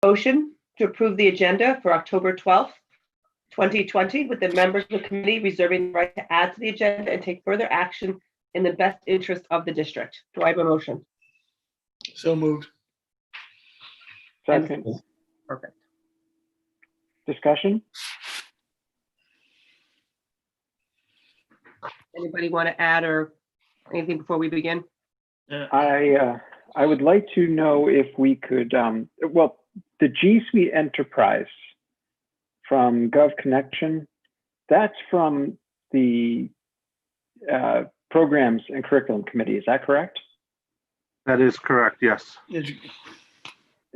motion to approve the agenda for October 12th, 2020, with the members of the committee reserving the right to add to the agenda and take further action in the best interest of the district. Do I have a motion? So moved. Second. Perfect. Discussion? Anybody want to add or anything before we begin? I would like to know if we could, well, the G Suite Enterprise from GovConnection, that's from the Programs and Curriculum Committee, is that correct? That is correct, yes.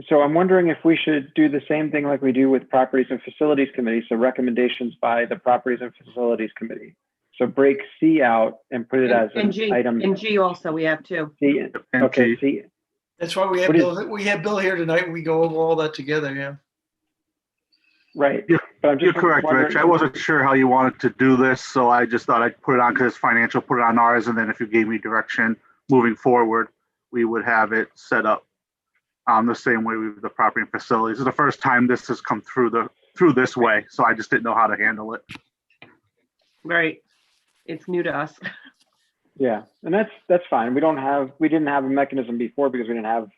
So I'm wondering if we should do the same thing like we do with Properties and Facilities Committee, so recommendations by the Properties and Facilities Committee. So break C out and put it as an item. And G also we have too. C, okay, C. That's why we have Bill. We have Bill here tonight. And we go over all that together. Yeah. Right. You're correct, Rich. I wasn't sure how you wanted to do this, so I just thought I'd put it on because it's financial, put it on ours, and then if you gave me direction moving forward, we would have it set up the same way with the property and facilities. This is the first time this has come through this way, so I just didn't know how to handle it. Right. It's new to us. Yeah, and that's fine. We didn't have a mechanism before because we didn't have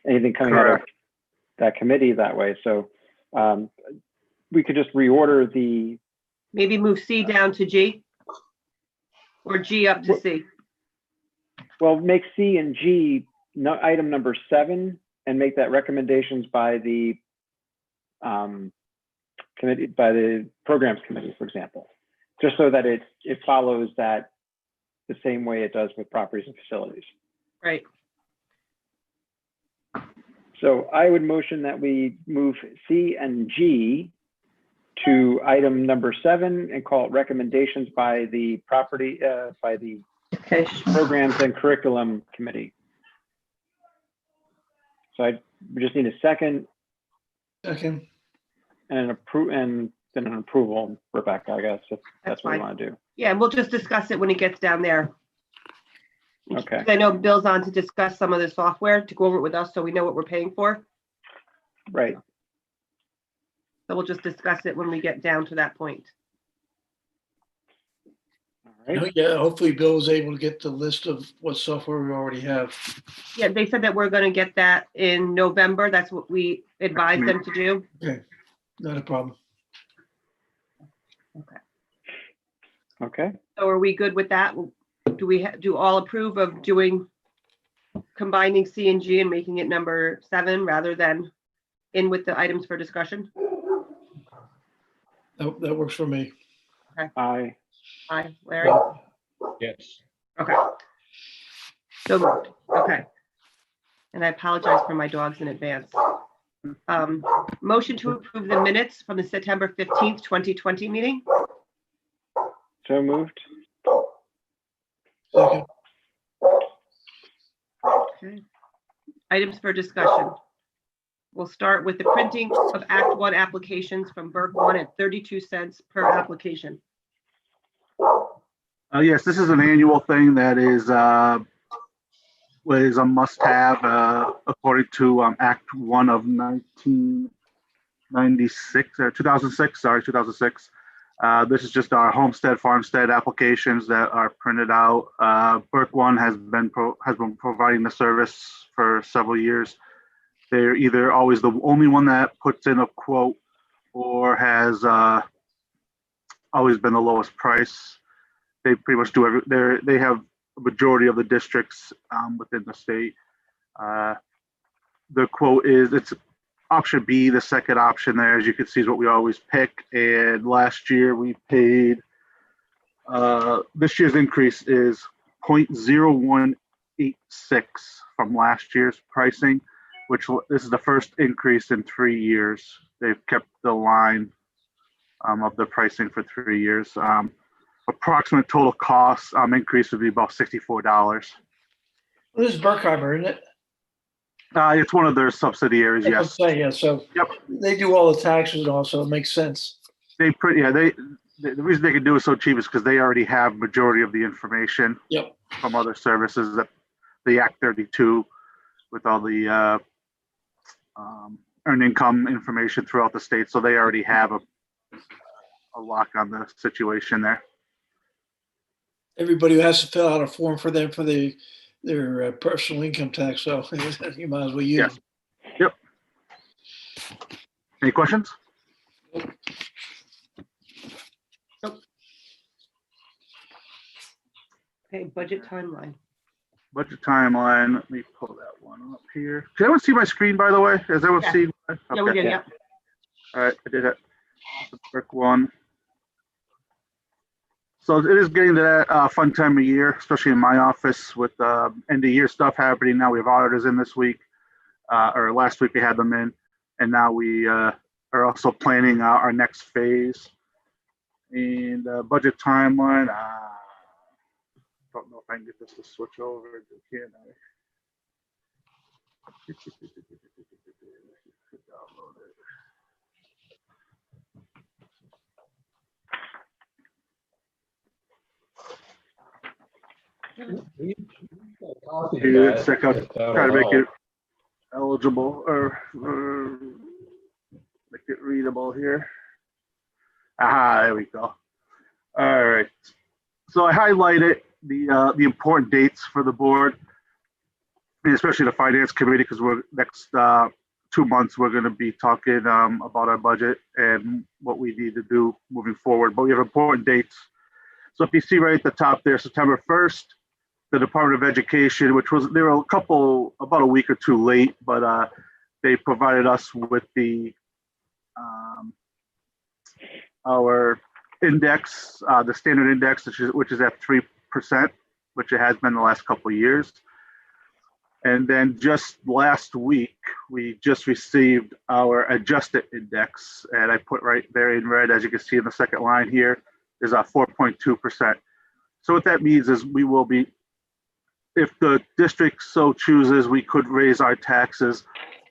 anything coming out of that committee that way. So we could just reorder the. Maybe move C down to G, or G up to C. Well, make C and G item number 7 and make that recommendations by the committee, by the Programs Committee, for example, just so that it follows that the same way it does with Properties and Facilities. Right. So I would motion that we move C and G to item number 7 and call it recommendations by the Programs and Curriculum Committee. So we just need a second. Second. And then an approval, Rebecca, I guess, if that's what we want to do. Yeah, and we'll just discuss it when it gets down there. Okay. I know Bill's on to discuss some of the software to go over it with us so we know what we're paying for. Right. So we'll just discuss it when we get down to that point. All right. Yeah, hopefully Bill was able to get the list of what software we already have. Yeah, they said that we're going to get that in November. That's what we advised them to do. Okay, not a problem. Okay. Okay. So are we good with that? Do we do all approve of combining C and G and making it number 7 rather than in with the items for discussion? That works for me. Okay. Aye. Aye, Larry? Yes. Okay. So moved. Okay. And I apologize for my dogs in advance. Motion to approve the minutes from the September 15th, 2020 meeting. So moved. Second. Okay. Items for discussion. We'll start with the printing of Act 1 applications from Burke 1 at 32 cents per application. Yes, this is an annual thing that is a must-have according to Act 1 of 1996 or 2006. Sorry, 2006. This is just our homestead, farmstead applications that are printed out. Burke 1 has been providing the service for several years. They're either always the only one that puts in a quote or has always been the lowest price. They pretty much do they have a majority of the districts within the state. The quote is, it's option B, the second option there, as you can see, is what we always pick. And last year we paid, this year's increase is 0.0186 from last year's pricing, which this is the first increase in 3 years. They've kept the line of the pricing for 3 years. Approximate total cost increase would be about $64. Well, this is Burkheimer, isn't it? It's one of their subsidiaries, yes. Yeah, so Yep. They do all the taxes and all, so it makes sense. The reason they can do it so cheap is because they already have majority of the information. Yep. From other services, that the Act 32 with all the earned income information throughout the state, so they already have a lock on the situation there. Everybody has to fill out a form for them for their personal income tax, so you might as well use Yes. them. Yep. Any questions? Okay, budget timeline. Budget timeline, let me pull that one up here. Can everyone see my screen, by the way? Has everyone Yeah. seen? Yeah, we Okay. did, yeah. All right, I did it. The brick one. So it is getting to that fun time of year, especially in my office with end of year stuff happening. Now we have auditors in this week, or last week we had them in, and now we are also planning our next phase. And budget timeline, don't know if I can get this to switch over. Can I? Download it. Here, check out, try to make it eligible or make it readable here. Aha, there we go. All right. So I highlighted the important dates for the board, and especially the finance committee, because we're next 2 months we're going to be talking about our budget and what we need to do moving forward. But we have important dates. So if you see right at the top there, September 1st, the Department of Education, which was, they were about a week or two late, but they provided us with our index, the standard index, which is at 3%, which it has been the last couple of years. And then just last week, we just received our adjusted index, and I put right there in red, as you can see in the second line here, is 4.2%. So what that means is we will be, if the district so chooses, we could raise our taxes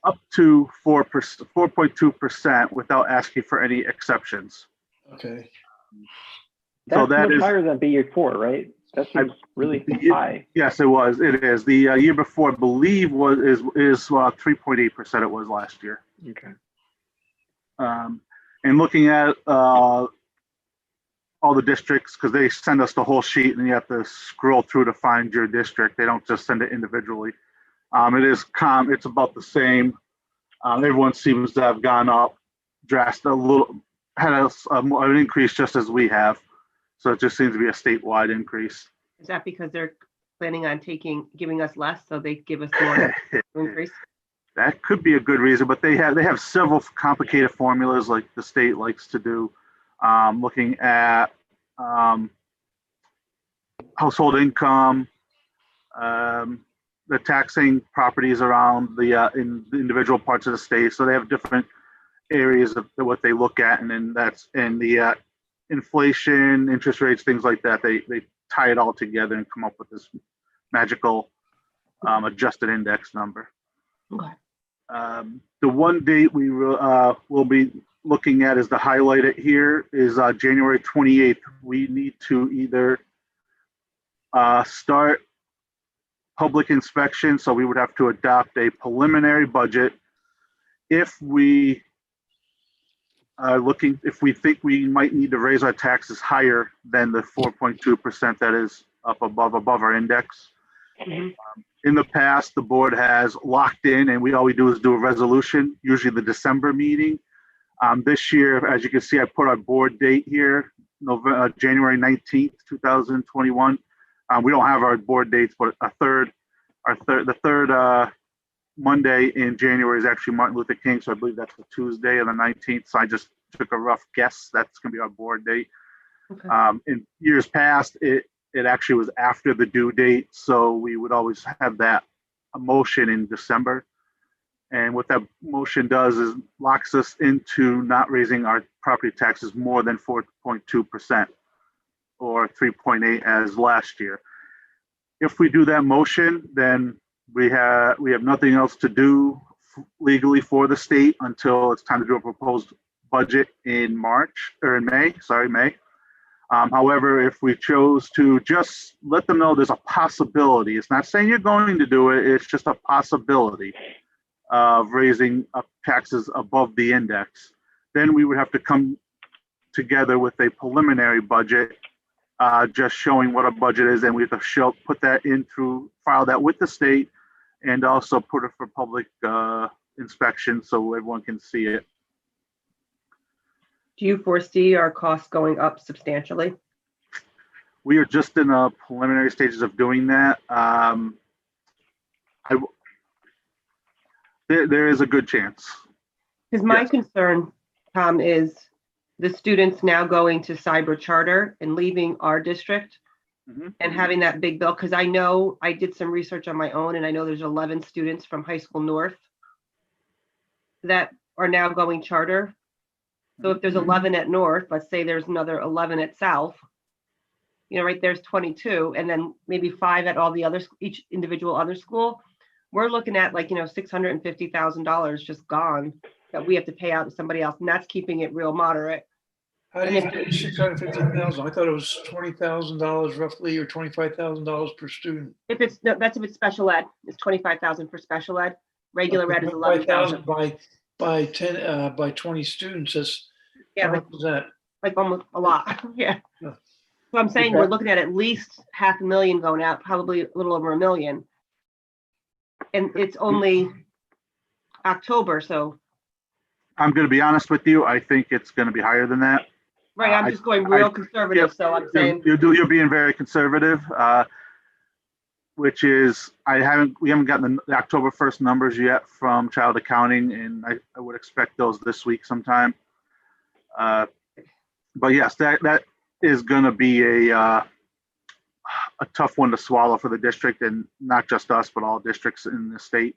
up to 4.2% without asking for any exceptions. Okay. That's So that much is higher than the year before, right? That seems really high. Yes, it was. It is. The year before, I believe, is 3.8%. It was last year. Okay. And looking at all the districts, because they send us the whole sheet, and you have to scroll through to find your district. They don't just send it individually. It's about the same. Everyone seems to have gone up had an increase just as we have. So it just seems to be a statewide increase. Is that because they're planning on giving us less, so they give us more increase? That could be a good reason, but they have several complicated formulas like the state likes to do, looking at household income, the taxing properties around in the individual parts of the state. So they have different areas of what they look at, and then the inflation, interest rates, things like that. They tie it all together and come up with this magical adjusted index number. Okay. The one date we will be looking at is the highlighted here is January 28th. We need to either start public inspection, so we would have to adopt a preliminary budget. If we if we think we might need to raise our taxes higher than the 4.2% that is up above our index. Mm-hmm. In the past, the board has locked in, and all we do is do a resolution, usually the December meeting. This year, as you can see, I put our board date here, January 19th, 2021. We don't have our board dates, but the third Monday in January is actually Martin Luther King, so I believe that's the Tuesday and the 19th. So I just took a rough guess. That's going to be our board date. Okay. In years past, it actually was after the due date, so we would always have that motion in December. And what that motion does is locks us into not raising our property taxes more than 4.2% or 3.8 as last year. If we do that motion, then we have nothing else to do legally for the state until it's time to do a proposed budget in May. However, if we chose to just let them know there's a possibility, it's not saying you're going to do it, it's just a possibility. of raising up taxes above the index. Then we would have to come together with a preliminary budget, just showing what our budget is, and we have to put that in through, file that with the state, and also put it for public inspection so everyone can see it. Do you foresee our costs going up substantially? We are just in the preliminary stages of doing that. There is a good chance. Because my Yes. concern, Tom, is the students now going to cyber charter and leaving our district Mhm. and having that big bill. Because I know I did some research on my own, and I know there's 11 students from High School North that are now going charter. So if there's 11 at North, let's say there's another 11 at South, right there's 22, and then maybe 5 at all the others, each individual other school. We're looking at like, $650,000 just gone that we have to pay out to somebody else, and that's keeping it real moderate. How do you get 650,000? I thought it was $20,000 roughly, or $25,000 per student. If it's, no, that's if it's special ed, it's 25,000 for special ed. Regular ed is 11,000. By 10, by 20 students, that's, Yeah, how like, much is that? almost a lot, yeah. Yeah. So I'm saying we're looking at least $500,000 going out, probably a little over $1 million. And it's only October, so, I'm going to be honest with you. I think it's going to be higher than that. right, I'm just going real conservative, so I'm saying, You're being very conservative, which is, we haven't gotten the October 1st numbers yet from child accounting, and I would expect those this week sometime. But yes, that is going to be a tough one to swallow for the district, and not just us, but all districts in the state,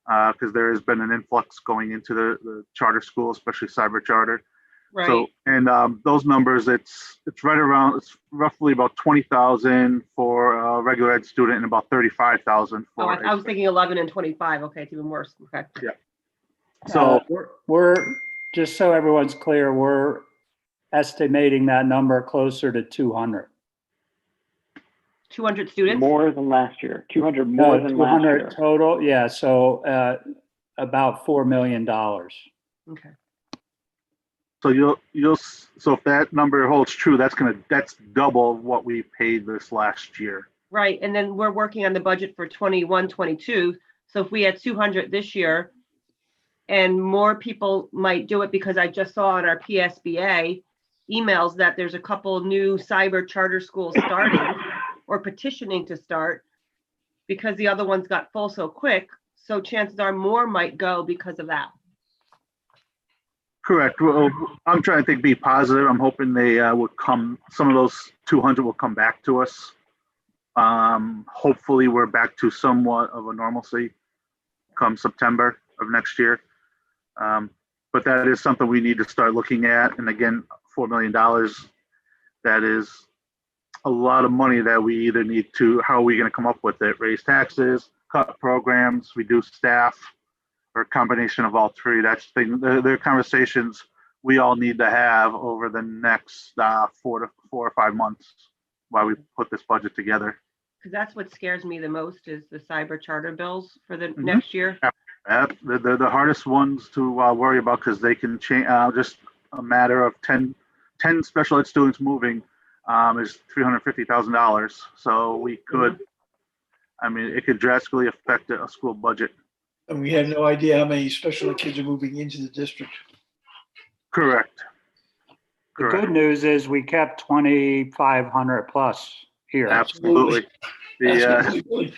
because there has been an influx going into the charter school, especially cyber charter. right, So, and those numbers, it's roughly about 20,000 for a regular ed student and about 35,000 oh, for. I was thinking 11 and 25, okay, it's even worse, okay. So we're, just so everyone's clear, we're estimating that number closer to 200. 200 students? More than last year, 200 more than last 200 year. total, yeah, so about $4 million. Okay, so so if that number holds true, that's double what we paid this last year. right, and then we're working on the budget for 21, 22, so if we had 200 this year, and more people might do it, because I just saw on our PSBA emails that there's a couple new cyber charter schools starting or petitioning to start because the other ones got full so quick. So chances are more might go because of that. Correct. Well, I'm trying to be positive. I'm hoping they would come, some of those 200 will come back to us. Hopefully we're back to somewhat of a normalcy come September of next year. But that is something we need to start looking at. And again, $4 million, that is a lot of money that we either need to, how are we going to come up with it? Raise taxes, cut programs, reduce staff, or a combination of all three. That's the conversations we all need to have over the next 4 or 5 months while we put this budget together. Because that's what scares me the most is the cyber charter bills for the Mhm. next year. They're the hardest ones to worry about, because they can change. Just a matter of 10 special ed students moving is $350,000. So we could, it could drastically affect a school budget. And we have no idea how many special ed kids are moving into the district. Correct. The good news is we kept 2,500 plus here. Absolutely. Absolutely.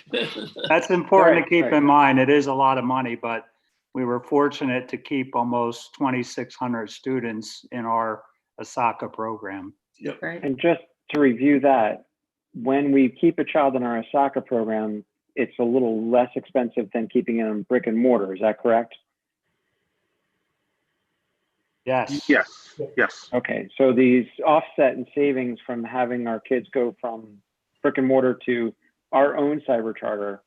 That's important to keep Right. in mind. It is a lot of money, but we were fortunate to keep almost 2,600 students in our ASACA program. Right. And just to review that, when we keep a child in our ASACA program, it's a little less expensive than keeping it in brick and mortar. Is that correct? Yes. Yes. Okay, so these offset and savings from having our kids go from brick and mortar to our own cyber charter,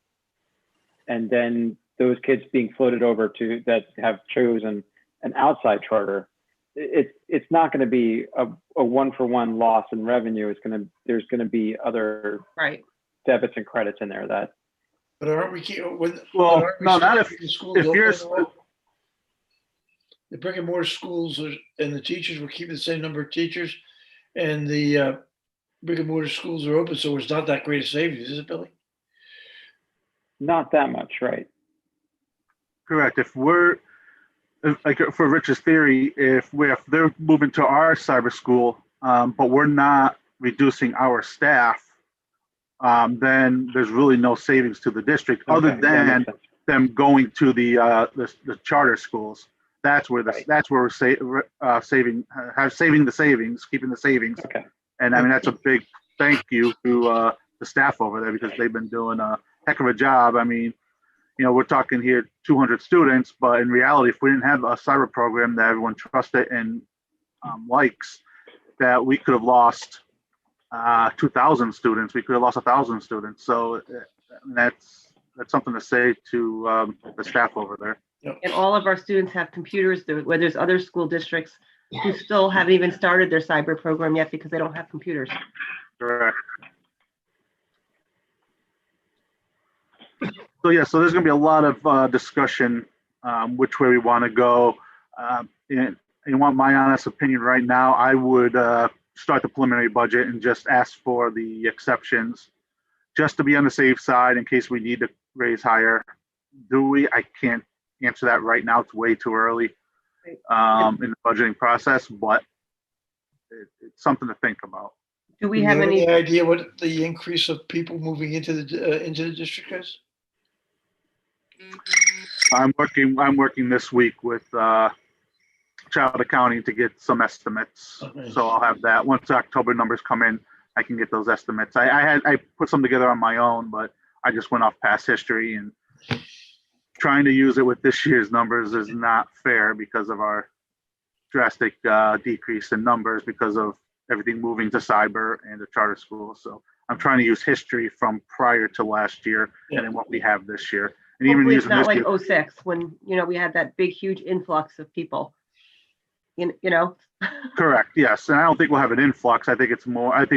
and then those kids being floated over to that have chosen an outside charter, it's not going to be a one-for-one loss in revenue. There's going to be other Right. debits and credits in there that But aren't we keeping, when? Well, but aren't we no, still not if- keeping the schools if open you're and all? The brick and mortar schools and the teachers, we're keeping the same number of teachers, and the brick and mortar schools are open, so it's not that great a savings, is it, Billy? Not that much, right? Correct. Like for Rich's theory, if they're moving to our cyber school, but we're not reducing our staff, then there's really no savings to the district other Okay, that than makes sense. them going to the charter schools. That's where Right. we're saving the savings, keeping the savings. Okay, And I mean, that's a big thank you to the staff over there because they've been doing a heck of a job. I mean, we're talking here 200 students, but in reality, if we didn't have a cyber program that everyone trusted and likes, that we could have lost 2,000 students. We could have lost 1,000 students. So that's something to say to the staff over there. And all of our students have computers, where there's other school districts who still haven't even started their cyber program yet because they don't have computers. Correct. So yeah, so there's going to be a lot of discussion which way we want to go. And you want my honest opinion right now, I would start the preliminary budget and just ask for the exceptions, just to be on the safe side in case we need to raise higher. Do we? I can't answer that right now. It's way too early in the budgeting process, but it's something to think about. Do we have any? idea what the increase of people moving into the district is? I'm working this week with Child Accounting to get some estimates. Okay. So I'll have that once the October numbers come in. I can get those estimates. I put some together on my own, but I just went off past history, and trying to use it with this year's numbers is not fair because of our drastic decrease in numbers because of everything moving to cyber and the charter school. So I'm trying to use history from prior to last year and then what we have this year. And even Hopefully it's using not this like year, 06 when, we had that big, huge influx of people. correct, yes. And I don't think we'll have an influx. I think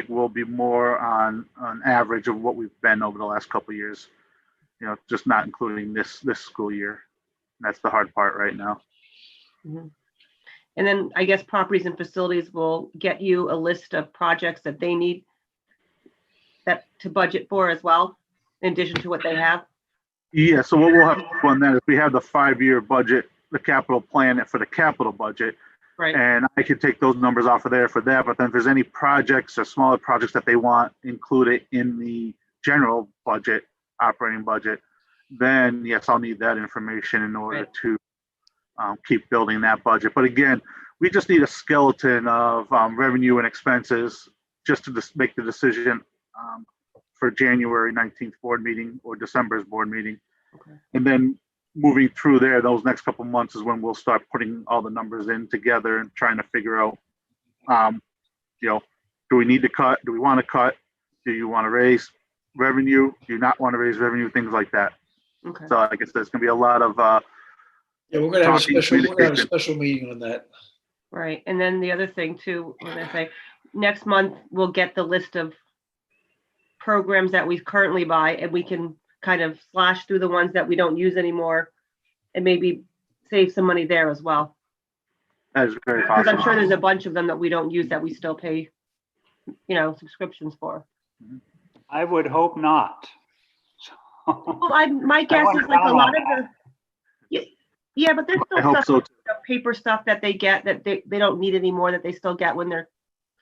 we'll be more on average of what we've been over the last couple of years, just not including this school year. That's the hard part right now. Mhm. And then I guess properties and facilities will get you a list of projects that they need to budget for as well, in addition to what they have. Yeah, so what we'll have to do on that is we have the 5-year budget, the capital plan for the capital budget. Right. And I could take those numbers off of there for that. But then if there's any projects or smaller projects that they want included in the general budget, operating budget, then yes, I'll need that information in order Right. to keep building that budget. But again, we just need a skeleton of revenue and expenses just to make the decision for January 19th board meeting or December's board meeting. Okay. And then moving through there, those next couple of months is when we'll start putting all the numbers in together and trying to figure out, do we need to cut? Do we want to cut? Do you want to raise revenue? Do you not want to raise revenue? Things like that. Okay. So I guess there's going to be a lot of Yeah, we're gonna have Talking a communication. special meeting on that. Right. And then the other thing too, when I say next month, we'll get the list of programs that we currently buy, and we can kind of slash through the ones that we don't use anymore and maybe save some money there as well. that is very Because I'm possible. sure there's a bunch of them that we don't use that we still pay, subscriptions for. I would hope not. Well, my guess wouldn't is like a count lot on of yeah, but there's I still hope stuff, so too. paper stuff that they get that they don't need anymore that they still get when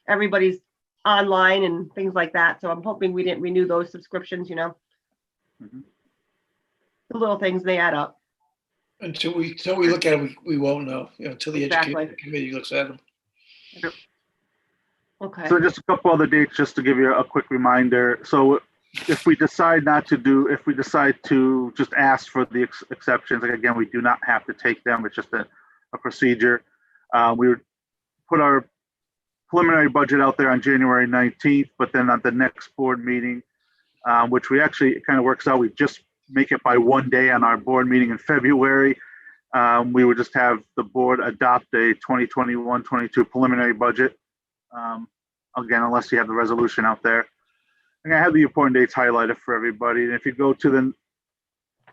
everybody's online and things like that. So I'm hoping we didn't renew those subscriptions, Mhm. The little things, they add up. Until we look at it, we won't know, until the Exactly. education committee looks at them. Okay. So just a couple other dates, just to give you a quick reminder. So if we decide to just ask for the exceptions, like again, we do not have to take them. It's just a procedure. We would put our preliminary budget out there on January 19th, but then at the next board meeting, which we actually, it kind of works out, we just make it by one day on our board meeting in February. We would just have the board adopt a 2021-22 preliminary budget. Again, unless you have the resolution out there. And I have the important dates highlighted for everybody. And if you go to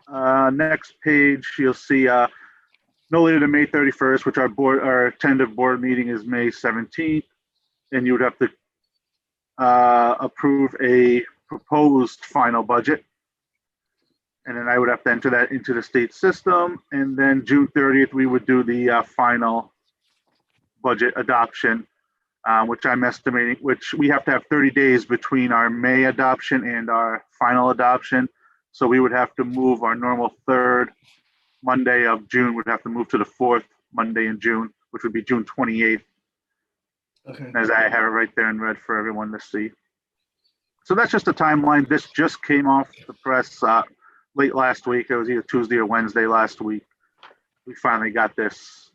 Next page, you'll see no later than May 31st, which our tentative board meeting is May 17th. And you would have to approve a proposed final budget. And then I would have to enter that into the state system. And then June 30th, we would do the final budget adoption, which I'm estimating, which we have to have 30 days between our May adoption and our final adoption. So we would have to move our normal third Monday of June, would have to move to the fourth Monday in June, which would be June 28th, Okay. as I have it right there in red for everyone to see. So that's just a timeline. This just came off the press late last week. It was either Tuesday or Wednesday last week. We finally got this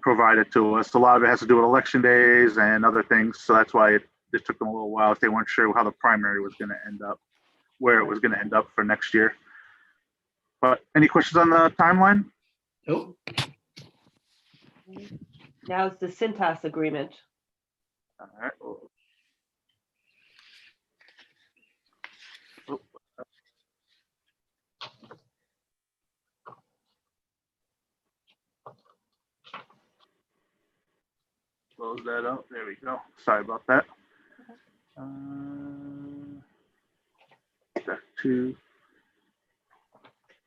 provided to us. A lot of it has to do with election days and other things. So that's why it took them a little while. If they weren't sure how the primary was going to end up, where it was going to end up for next year. But any questions on the timeline? Nope. Now it's the Centos Agreement. All right. Close that up. There we go. Sorry about that. Back to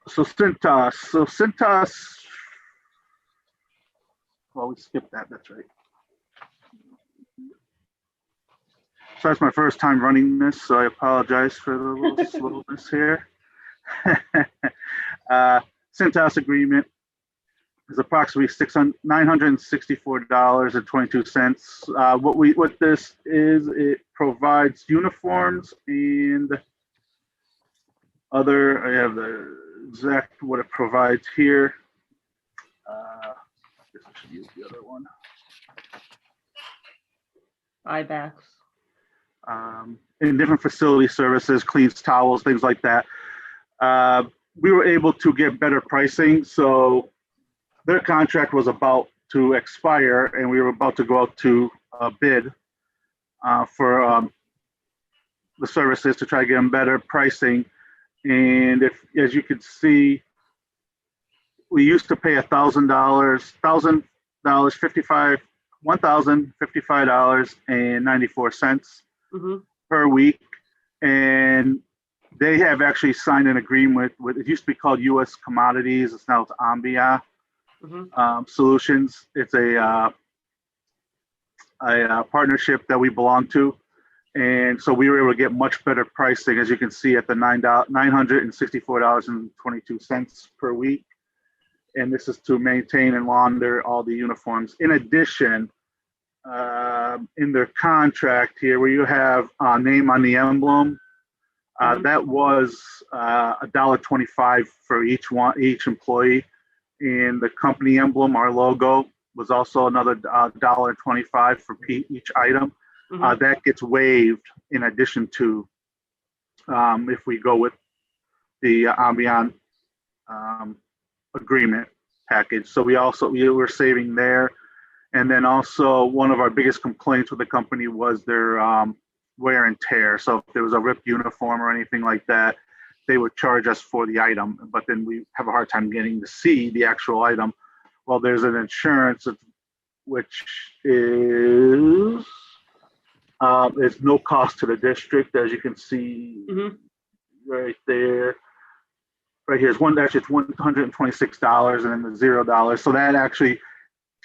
Centos. So Centos. Well, we skipped that. That's right. So that's my first time running this, so I apologize for the little slowness here. Centos Agreement is approximately $964.22. What this is, it provides uniforms and other. I have the exact what it provides here. I guess I should use the other one. Buybacks. In different facility services, cleans towels, things like that. We were able to get better pricing. So their contract was about to expire and we were about to go out to a bid for the services to try to get them better pricing. And if, as you can see, we used to pay $1,055.94 per week, and they have actually signed an agreement with, it used to be called U.S. Commodities, it's now Ambia Solutions. It's a partnership that we belong to, and so we were able to get much better pricing, as you can see, at the $964.22 per week. And this is to maintain and launder all the uniforms. In addition, in their contract here, where you have a name on the emblem, that was $1.25 for each employee. And the company emblem, our logo, was also another $1.25 for each item. That gets waived in addition to if we go with the Ambient agreement package. So we were saving there. And then also one of our biggest complaints with the company was their wear and tear. So if there was a ripped uniform or anything like that, they would charge us for the item, but then we have a hard time getting to see the actual item. Well, there's an insurance which is there's no cost to the district, as you can see right there. Right here is it's $126 and then the $0. So that actually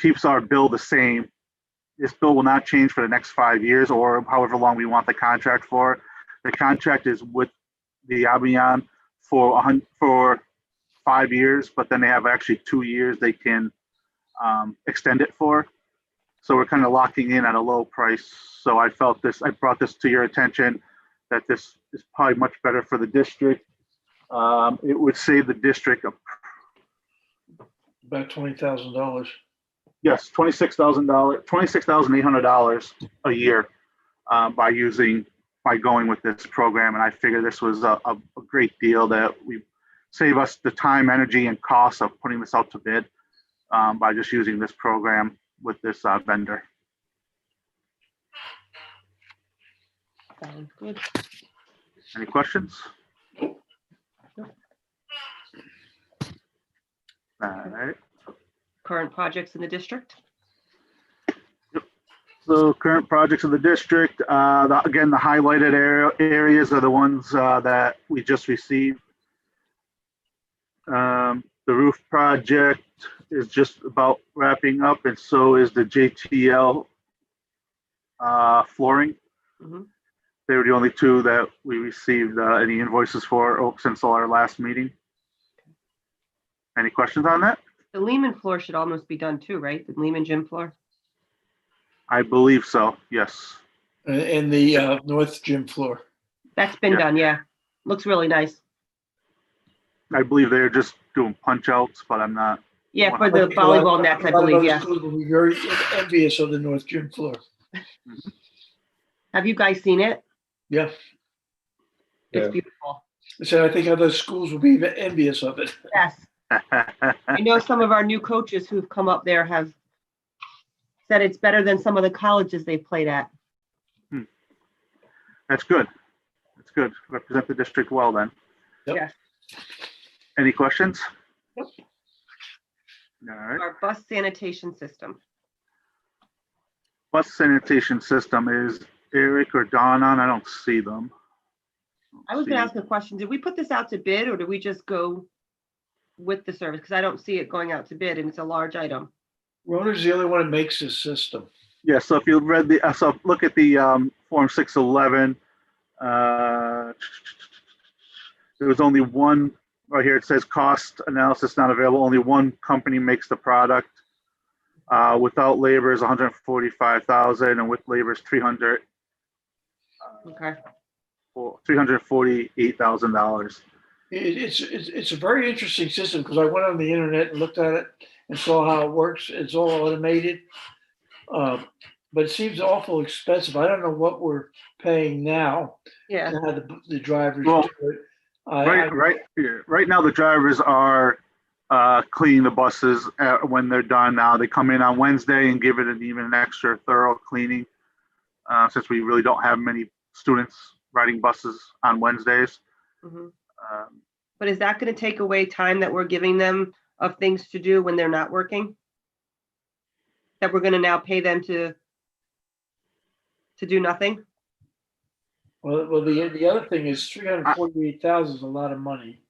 keeps our bill the same. This bill will not change for the next 5 years or however long we want the contract for. The contract is with the Avian for 5 years, but then they have actually 2 years they can extend it for. So we're kind of locking in at a low price. So I brought this to your attention that this is probably much better for the district. It would save the district About $20,000. yes, $26,800 a year by going with this program. And I figure this was a great deal that we save us the time, energy, and cost of putting this out to bid by just using this program with this vendor. Sounds good. Any questions? All right. Current projects in the district? So current projects of the district, again, the highlighted areas are the ones that we just received. The roof project is just about wrapping up, and so is the JTL flooring. Mhm. They were the only two that we received any invoices for since our last meeting. Any questions on that? The Lehman floor should almost be done too, right? The Lehman gym floor? I believe so, yes. And the north gym floor. That's been Yeah. done, yeah. Looks really nice. I believe they're just doing punch outs, but I'm not. Yeah, for the volleyball nets, I A lot of believe, other yeah. schools will be very envious of the north gym floor. Have you guys seen it? Yeah. It's Yeah. beautiful. So I think other schools will be envious of it. Yes. I know some of our new coaches who've come up there have said it's better than some of the colleges they've played at. That's good. That's good. Represent the district well then. Yep. Yes. Any questions? Nope. All right. Our bus sanitation system. Bus sanitation system is Eric or Don on? I don't see them. I was gonna ask a question. Did we put this out to bid or did we just go with the service? Because I don't see it going out to bid and it's a large item. Roner's the only one that makes this system. Yeah, so if you read the, so look at the Form 611. There was only one, right here it says cost analysis not available. Only one company makes the product. Without labor is 145,000 and with labor is 300. Okay. $348,000. It's a very interesting system because I went on the internet and looked at it and saw how it works. It's all automated. But it seems awful expensive. I don't know what we're paying now Yeah. to have the drivers Well, do it. Right now, the drivers are cleaning the buses when they're done. Now they come in on Wednesday and give it even an extra thorough cleaning, since we really don't have many students riding buses on Wednesdays. Mhm. But is that gonna take away time that we're giving them of things to do when they're not working? That we're gonna now pay them to do nothing? Well, the other thing is 348,000 is a lot of money.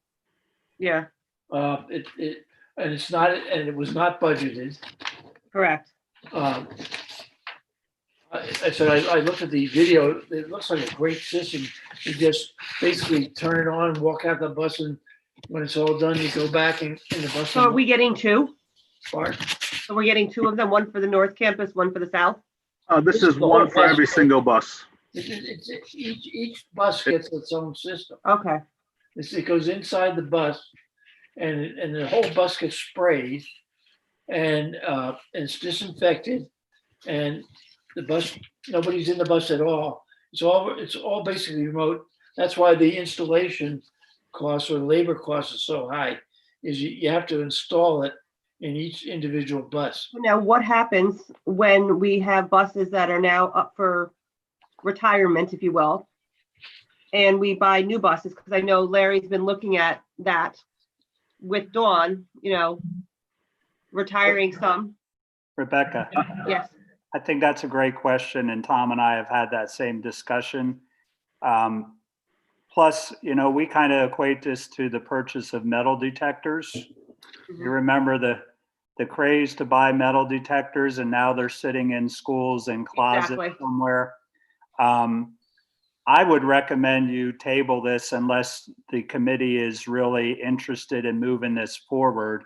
Yeah, And it was not budgeted. correct. I said, I looked at the video, it looks like a great system. You just basically turn it on, walk out the bus, and when it's all done, you go back in the bus. So are we getting two? Part. So we're getting two of them, one for the North Campus, one for the South? This is one for every single bus. Each bus gets its own system. Okay, It goes inside the bus, and the whole bus gets sprayed, and it's disinfected, and the bus, nobody's in the bus at all. It's all basically remote. That's why the installation costs or labor costs are so high, is you have to install it in each individual bus. now what happens when we have buses that are now up for retirement, if you will? And we buy new buses, because I know Larry's been looking at that with Dawn, retiring some. Rebecca, Yes, I think that's a great question, and Tom and I have had that same discussion. Plus, we kind of equate this to the purchase of metal detectors. You remember the craze to buy metal detectors, and now they're sitting in schools and closets Exactly. somewhere. I would recommend you table this unless the committee is really interested in moving this forward,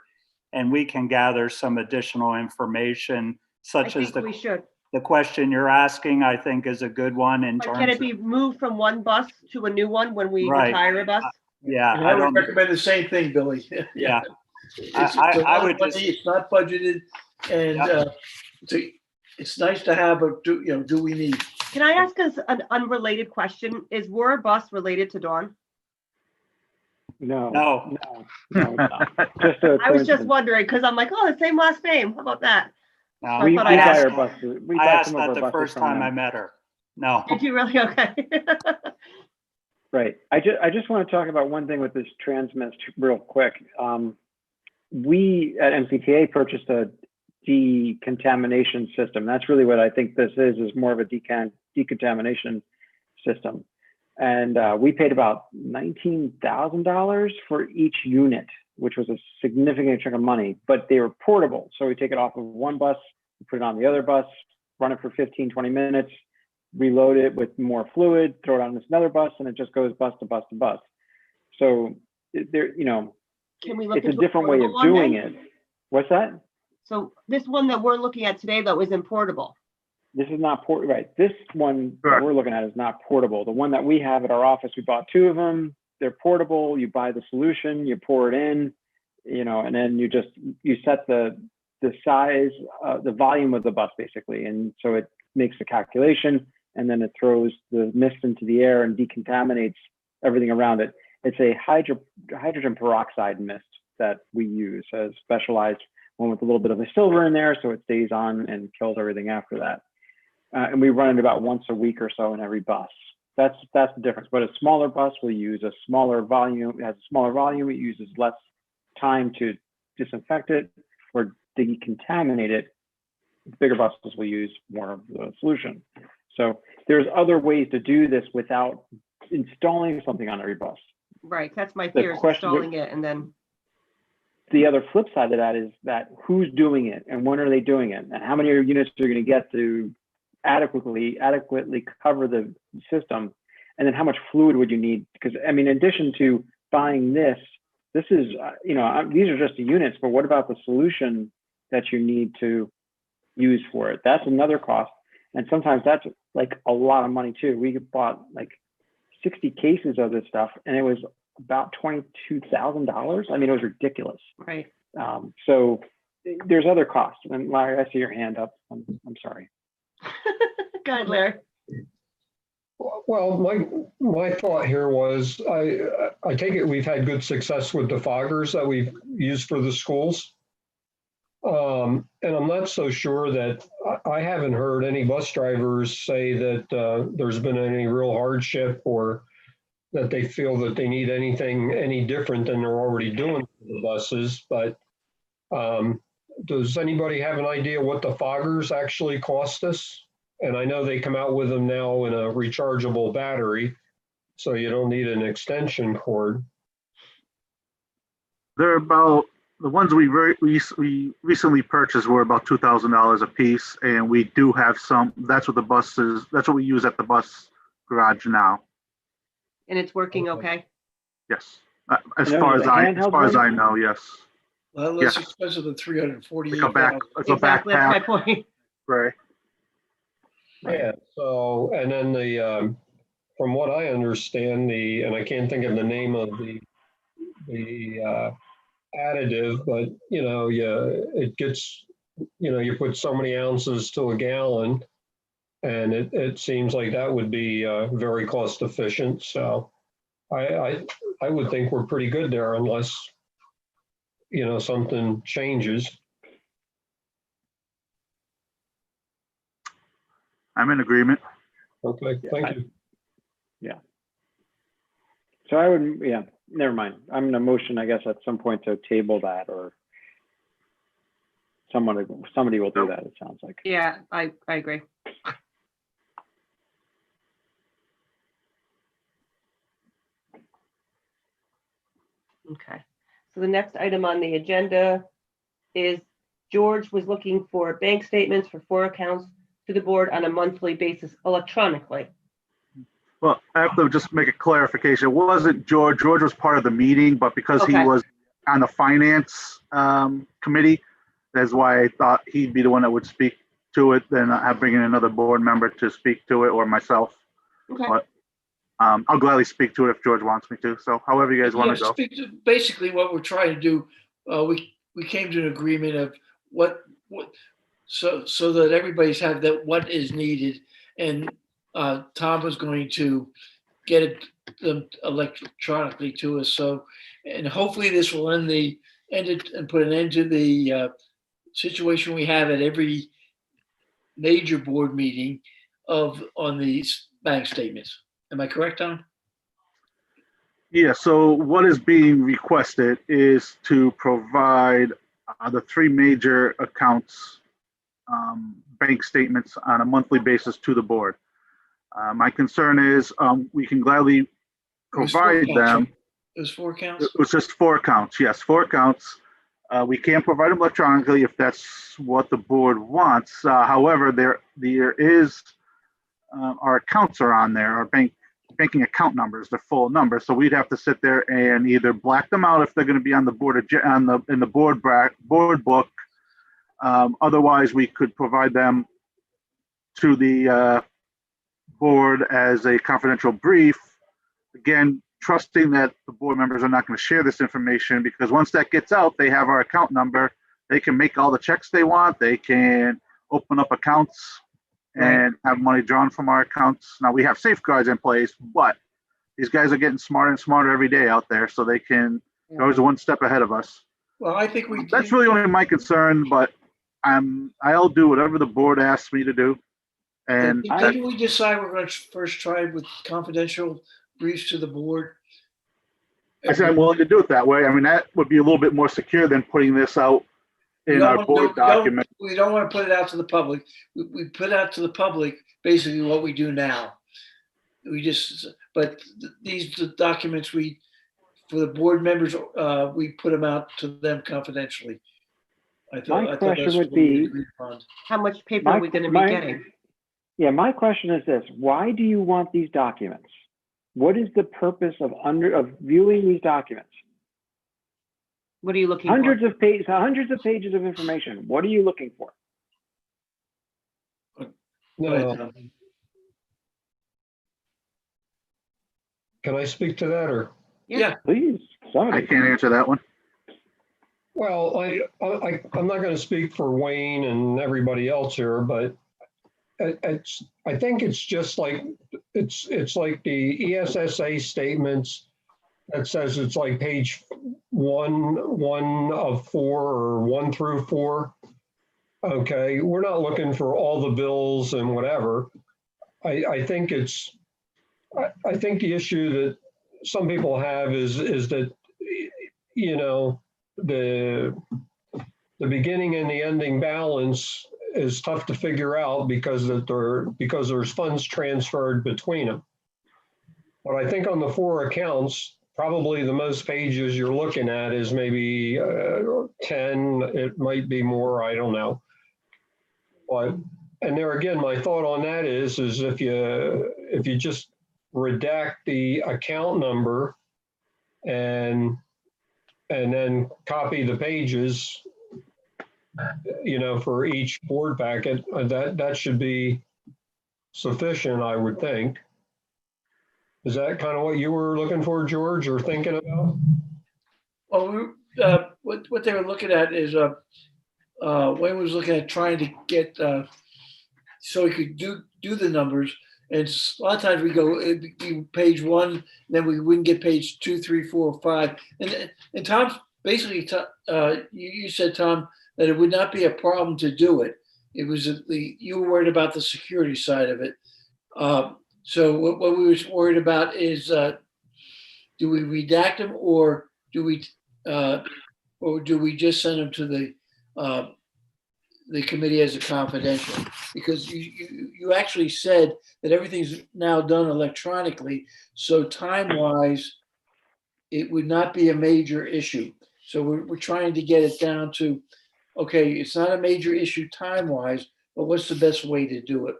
and we can gather some additional information, I such as think we should. the question you're asking, I think is a good one in But can terms it of, be moved from one bus to a new one when we Right. retire a bus? yeah, And I I would don't, recommend the same thing, Billy. yeah. It's a I lot of would money, just- it's not budgeted, and it's nice to have, but do we need? Can I ask us an unrelated question? Is War Bus related to Dawn? No. No. No. Just a I was just coincidence. wondering, because I'm like, oh, the same last name. How about that? No. We thought buy I'd ask. our buses. We I buy asked some of that our the buses first from time them. I met her. No. Did you really? Okay. Right. I just want to talk about one thing with this transmits real quick. we at MCTA purchased a decontamination system. That's really what I think this is more of a decontamination system. And we paid about $19,000 for each unit, which was a significant chunk of money, but they were portable. So we take it off of one bus, we put it on the other bus, run it for 15, 20 minutes, reload it with more fluid, throw it on this another bus, and it just goes bus to bus to bus. So there, Can we look it's a into different way of portable one doing then? it. What's that? So this one that we're looking at today, though, isn't portable. This is not right. This one that Correct. we're looking at is not portable. The one that we have at our office, we bought 2 of them. They're portable. You buy the solution, you pour it in, and then you set the size, the volume of the bus basically, and so it makes the calculation, and then it throws the mist into the air and decontaminates everything around it. It's a hydrogen peroxide mist that we use, a specialized one with a little bit of a silver in there, so it stays on and kills everything after that. And we run it about once a week or so in every bus. That's the difference. But a smaller bus will use a smaller volume. It has a smaller volume. It uses less time to disinfect it or decontaminate it. Bigger buses will use more of the solution. So there's other ways to do this without installing something on every bus. Right, that's my The fear, is question- installing it and then, The other flip side of that is that who's doing it and when are they doing it and how many units are going to get to adequately cover the system, and then how much fluid would you need? Because in addition to buying this is these are just the units, but what about the solution that you need to use for it? That's another cost, and sometimes that's like a lot of money too. We bought like 60 cases of this stuff, and it was about $22,000. It was ridiculous. right. So there's other costs. And Larry, I see your hand up. I'm sorry. Go ahead, Larry. Well, my thought here was, I take it we've had good success with the foggers that we've used for the schools. And I'm not so sure that, I haven't heard any bus drivers say that there's been any real hardship or that they feel that they need anything any different than they're already doing for the buses. But does anybody have an idea what the foggers actually cost us? And I know they come out with them now in a rechargeable battery, so you don't need an extension cord. They're about, the ones we recently purchased were about $2,000 a piece, and we do have some. That's what we use at the bus garage now. And it's working Okay. okay? Yes, as And far those as are I handheld know, yes. Well, less Yes. expensive than It's a 348,000. Exactly, that's my backpack, point. right? Yeah, so, and then from what I understand, and I can't think of the name of the additive, but it gets, you put so many ounces to a gallon, and it seems like that would be very cost efficient. So I would think we're pretty good there unless, something changes. I'm in agreement. Okay, thank you. So I would, never mind. I'm going to motion, I guess, at some point to table that, or somebody will do that, it sounds like. Yeah, I agree. Okay, so the next item on the agenda is George was looking for bank statements for 4 accounts to the board on a monthly basis electronically. Well, I have to just make a clarification. It wasn't George. George was part of the meeting, but because he Okay. was on the finance committee, that's why I thought he'd be the one that would speak to it. Then I bring in another board member to speak to it, or myself. Okay, But I'll gladly speak to it if George wants me to. So however you guys want to go. Speak to, basically what we're trying to do, we came to an agreement of what so that everybody's have that what is needed, and Tom was going to get it electronically to us. So, and hopefully this will end it and put an end to the situation we have at every major board meeting on these bank statements. Am I correct, Tom? Yeah, so what is being requested is to provide the three major accounts, bank statements on a monthly basis to the board. My concern is we can gladly It was four provide counts, them. right? It was 4 counts? It was just 4 accounts, yes, 4 accounts. We can provide them electronically if that's what the board wants. However, there is, our accounts are on there, our banking account numbers, they're full numbers. So we'd have to sit there and either black them out if they're going to be on the board in the board book. Otherwise, we could provide them to the board as a confidential brief. Again, trusting that the board members are not going to share this information, because once that gets out, they have our account number. They can make all the checks they want. They can open up accounts and have money drawn from our accounts. Now, we have safeguards in place, but these guys are getting smarter and smarter every day out there, so they're always one step ahead of us. Well, I think we. That's really only my concern, but I'll do whatever the board asks me to do. And Didn't we decide we're going to first try with confidential briefs to the board? I said I'm willing to do it that way. I mean, that would be a little bit more secure than putting this out in our board document. We don't want to put it out to the public. We put out to the public basically what we do now. But these documents for the board members, we put them out to them confidentially. My question would be, How much paper are we going to be getting? yeah, my question is this: why do you want these documents? What is the purpose of viewing these documents? What are you looking Hundreds for? of pages of information. What are you looking for? No. Can I speak to that, or? Yeah. Please, I somebody. can't answer that one. Well, I'm not going to speak for Wayne and everybody else here, but I think it's just like, it's like the ESSA statements that says it's like page one of 4 or 1 through 4. Okay, we're not looking for all the bills and whatever. I think the issue that some people have is that, you know, the beginning and the ending balance is tough to figure out because there's funds transferred between them. But I think on the 4 accounts, probably the most pages you're looking at is maybe 10. It might be more, I don't know. But, and there again, my thought on that is if you just redact the account number and then copy the pages, you know, for each board packet, that should be sufficient, I would think. Is that kind of what you were looking for, George, or thinking about? Well, what they were looking at is Wayne was looking at trying to get so he could do the numbers. And a lot of times we go it'd be page 1, then we wouldn't get page 2, 3, 4, 5. And Tom, basically, you said, Tom, that it would not be a problem to do it. It was you were worried about the security side of it. So what we were worried about is, do we redact them or do we just send them to the committee as a confidential? Because you actually said that everything's now done electronically, so time-wise, it would not be a major issue. So we're trying to get it down to, okay, it's not a major issue time-wise, but what's the best way to do it?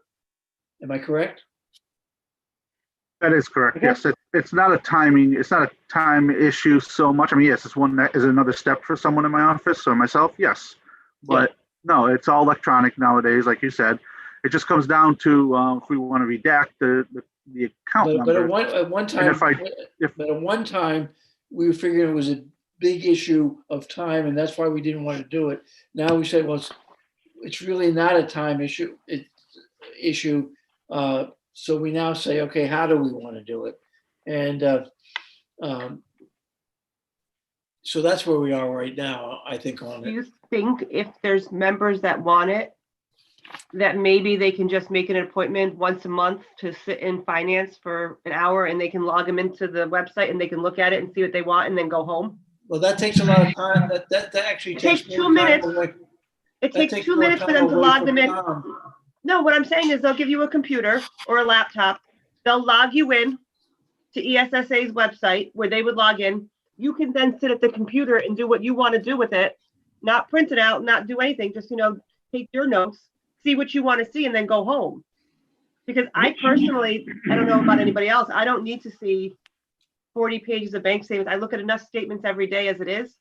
Am I correct? That is correct. Yes, it's not a time issue so much. I mean, yes, it's one that is another step for someone in my office or myself. Yes, but no, it's all electronic nowadays. Like you said, it just comes down to if we want to redact the account number. But at one time, we were figuring it was a big issue of time, and that's why we didn't want to do it. Now we say, well, it's really not a time issue. So we now say, okay, how do we want to do it? And so that's where we are right now, I think, on Do it. you think if there's members that want it, that maybe they can just make an appointment once a month to sit in finance for an hour and they can log them into the website and they can look at it and see what they want and then go home? Well, that takes a lot of time. That actually It takes takes more 2 time minutes. away. It That takes takes 2 more minutes for time them to away log from them in. Tom. No, what I'm saying is they'll give you a computer or a laptop. They'll log you in to E ESSA's website where they would log in. You can then sit at the computer and do what you want to do with it, not print it out, not do anything, just, take your notes, see what you want to see and then go home. Because I personally, I don't know about anybody else, I don't need to see 40 pages of bank statements. I look at enough statements every day as it is.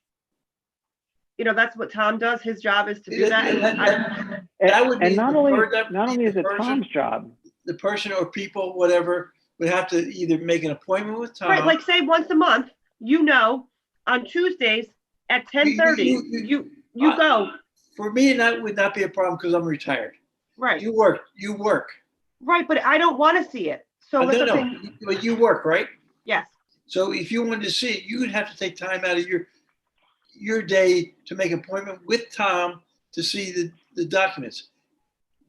That's what Tom does. His job is to do that. That would be And not the only, per- not only is the it person- Tom's job, The person or people, whatever, would have to either make an appointment with Tom. Right, like say once a month, on Tuesdays at 10:30, you go. For me, that would not be a problem because I'm retired. Right, You work. right, but I don't want to see it. So No, let's no, say, but you work, right? yes, So if you wanted to see it, you would have to take time out of your day to make an appointment with Tom to see the documents.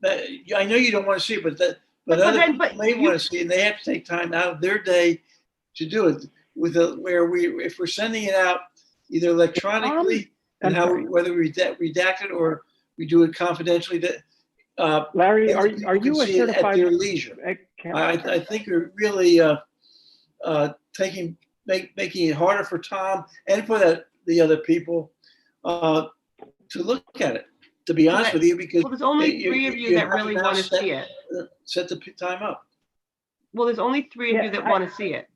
I know you don't want to see it, but But other then- people but may you- want to see it, and they have to take time out of their day to do it. If we're sending it out either electronically I'm and sorry. whether we redact it or we do it confidentially, Larry, then are people can you a see it at certified their leisure. accountant? I think you're really making it harder for Tom and for the other people to look at it. To be honest with you, because well, there's only you- 3 of you you that have to really now want to set- see it. set the time up. Well, there's only 3 of Yeah, you that I- want to see it,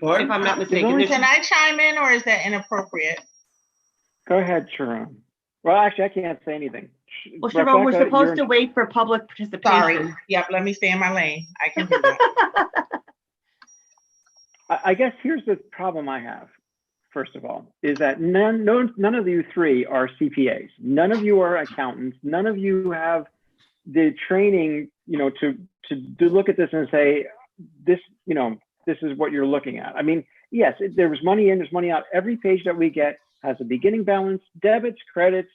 Pardon? if I'm not mistaken. only- There's- Can I chime in or is that inappropriate? Go ahead, Sharon. Well, actually, I can't say anything. Well, Sharon, we're Rebecca, supposed you're- to wait for public Sorry. participation. Yep, let me stay in my lane. I can do that. I guess here's the problem I have, first of all, is that none of you 3 are CPAs. None of you are accountants. None of you have the training, to look at this and say, this is what you're looking at. I mean, yes, there's money in, there's money out. Every page that we get has a beginning balance, debits, credits,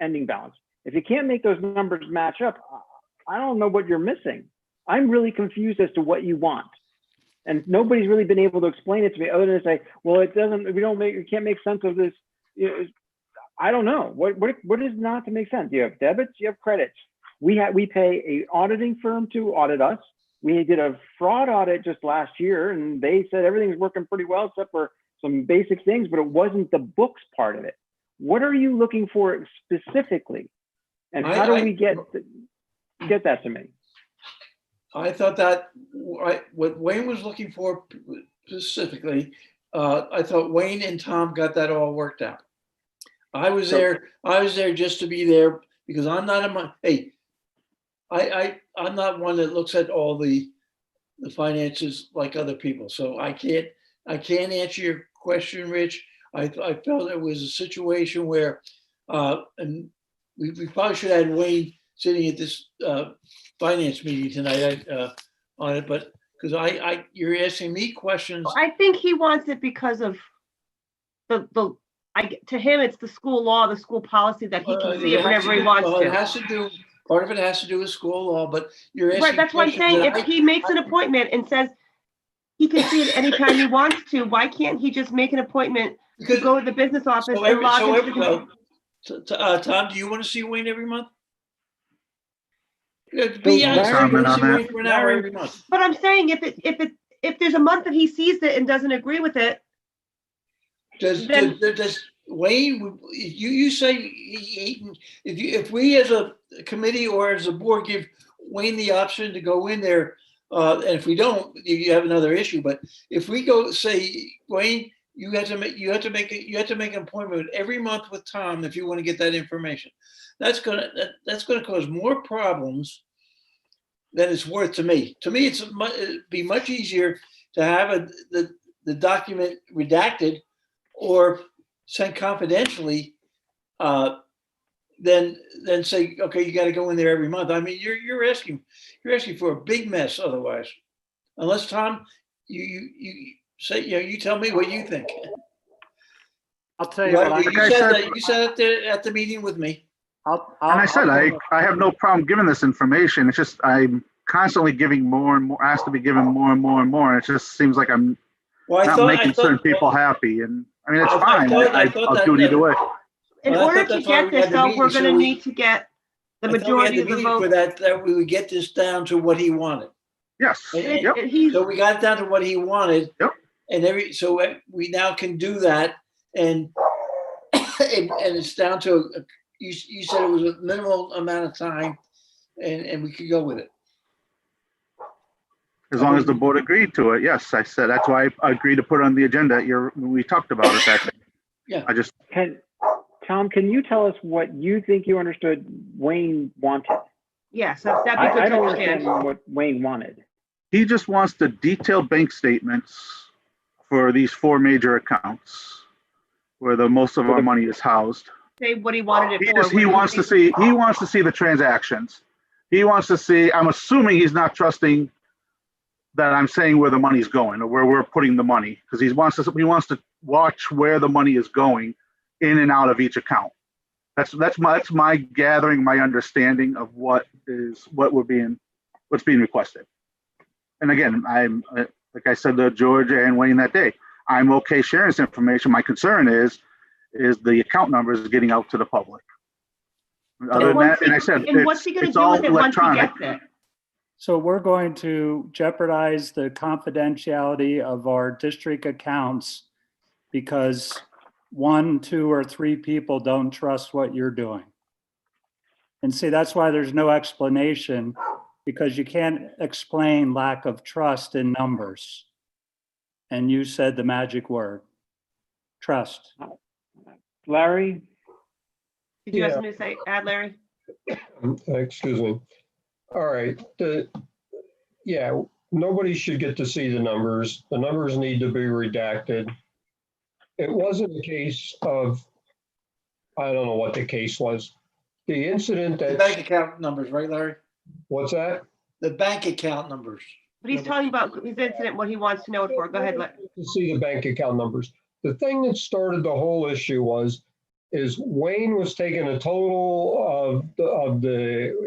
ending balance. If you can't make those numbers match up, I don't know what you're missing. I'm really confused as to what you want. And nobody's really been able to explain it to me other than to say, well, it can't make sense of this. I don't know. What is not to make sense? You have debits, you have credits. We pay a auditing firm to audit us. We did a fraud audit just last year and they said everything's working pretty well except for some basic things, but it wasn't the books part of it. What are you looking for specifically? And how do we get that to me? I thought that what Wayne was looking for specifically, I thought Wayne and Tom got that all worked out. I was there just to be there because I'm not I'm not one that looks at all the finances like other people. So I can't answer your question, Rich. I felt it was a situation where, and we probably should have had Wayne sitting at this finance meeting tonight on it, but because you're asking me questions. I think he wants it because of to him, it's the school law, the school policy that he can see it whenever he wants It to. has to do, part of it has to do with school law, but you're asking. Right, that's what I'm saying. If he makes an appointment and says he can see it anytime he wants to, why can't he just make an appointment to go to the business office and log into the computer? Tom, do you want to see Wayne every month? Be honest, Larry- you want to see Comment Wayne for an hour every month. But I'm saying if there's a month that he sees it and doesn't agree with it, Does Wayne? You say if we as a committee or as a board give Wayne the option to go in there, and if we don't, you have another issue. But if we go say Wayne, you have to make an appointment every month with Tom if you want to get that information. That's gonna cause more problems than it's worth to me. To me, it'd be much easier to have the document redacted or sent confidentially than say, okay, you got to go in there every month. I mean, you're asking for a big mess otherwise. Unless Tom, you say, you tell me what you think. I'll tell you what, You said that at the meeting with me. And I said, I have no problem giving this information. It's just I'm constantly giving more and more, asked to be given more and more and more. And it just seems like I'm Well, not making certain people happy. And I mean, it's fine. I'll do it either way. In Well, I order thought to that's why get we had this, the though, meeting, we're so gonna we- need to get the I thought we had majority of the meeting For vote. that we would get this down to what he wanted. Yes. And- Yep. He's, So we got it down to what he wanted. Yep. And so we now can do that. And, and it's down to, you said it was a minimal amount of time and we could go with it. As long as the board agreed to it. Yes, I said, that's why I agreed to put it on the agenda. We talked about it that day. Yeah. I just, Tom, can you tell us what you think you understood Wayne wanted? yes, that'd be I good to don't understand. understand what Wayne wanted. he just wants the detailed bank statements for these 4 major accounts where the most of our money is housed. Say what he wanted it for. He wants to see the transactions. He wants to see, I'm assuming he's not trusting that I'm saying where the money's going or where we're putting the money, because he wants to watch where the money is going in and out of each account. That's my gathering, my understanding of what's being requested. And again, I'm like I said to George and Wayne that day, I'm okay sharing this information. My concern is the account numbers getting out to the public. Other than that, and I said, And what's he gonna it's do all with it once he electronic. gets it? So we're going to jeopardize the confidentiality of our district accounts because 1, 2, or 3 people don't trust what you're doing. And see, that's why there's no explanation, because you can't explain lack of trust in numbers. And you said the magic word, trust. Larry? Did you have Yeah. something to say, add, Larry? Excuse me. All right, yeah, nobody should get to see the numbers. The numbers need to be redacted. It wasn't a case of, I don't know what the case was. The incident The that, bank account numbers, right, Larry? what's that? The bank account numbers. But he's talking about his incident, what he wants to know it for. Go ahead, Larry. To see the bank account numbers. The thing that started the whole issue is Wayne was taking a total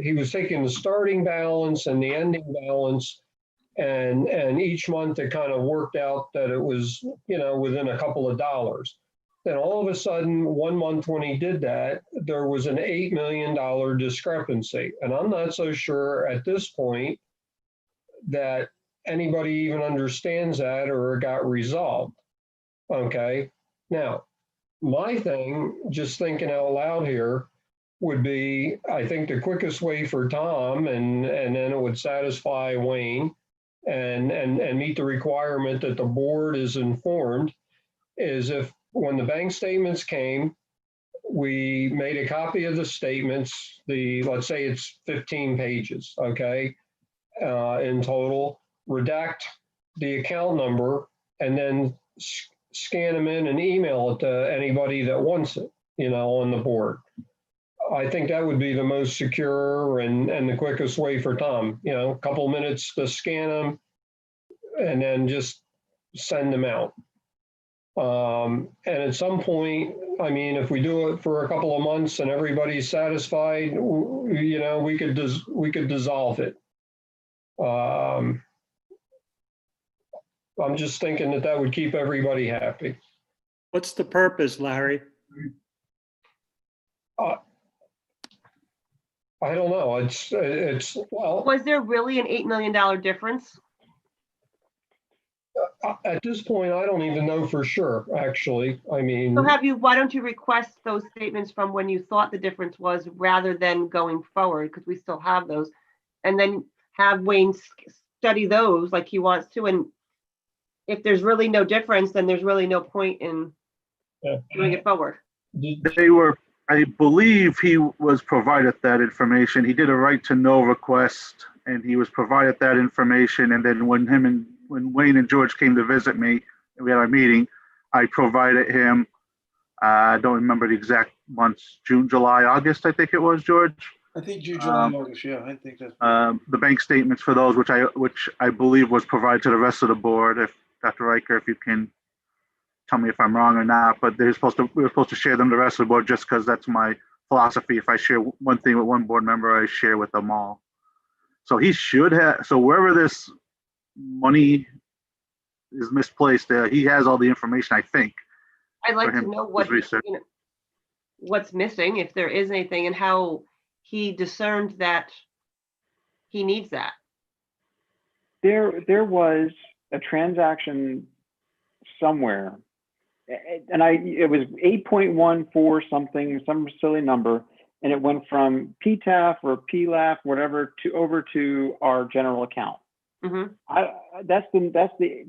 he was taking the starting balance and the ending balance, and each month it kind of worked out that it was, within a couple of dollars. Then all of a sudden, one month when he did that, there was an $8 million discrepancy. And I'm not so sure at this point that anybody even understands that or it got resolved. Okay, now, my thing, just thinking out loud here, would be, I think the quickest way for Tom, and then it would satisfy Wayne and meet the requirement that the board is informed, is if when the bank statements came, we made a copy of the statements, let's say it's 15 pages, okay, in total, redact the account number, and then scan them in and email it to anybody that wants it, on the board. I think that would be the most secure and the quickest way for Tom, a couple minutes to scan them and then just send them out. And at some point, I mean, if we do it for a couple of months and everybody's satisfied, we could dissolve it. I'm just thinking that would keep everybody happy. What's the purpose, Larry? I don't know. It's well, Was there really an $8 million difference? at this point, I don't even know for sure, actually. I mean, So why don't you request those statements from when you thought the difference was rather than going forward, because we still have those, and then have Wayne study those like he wants to, and if there's really no difference, then there's really no point in doing it forward. I believe he was provided that information. He did a right to know request and he was provided that information. And then when Wayne and George came to visit me and we had our meeting, I provided him, I don't remember the exact months, June, July, August, I think it was, George. I think June, July, August, yeah, I think that's. The bank statements for those, which I believe was provided to the rest of the board. If Dr. Riker, if you can tell me if I'm wrong or not, but we were supposed to share them to the rest of the board just because that's my philosophy. If I share one thing with one board member, I share with them all. So he should have, so wherever this money is misplaced, he has all the information, I think. I'd like For to him, know his what, research. what's missing, if there is anything, and how he discerned that he needs that. There was a transaction somewhere, and it was 8.14 something, some silly number, and it went from PTAF or PLAF, whatever, to over to our general account. Mhm.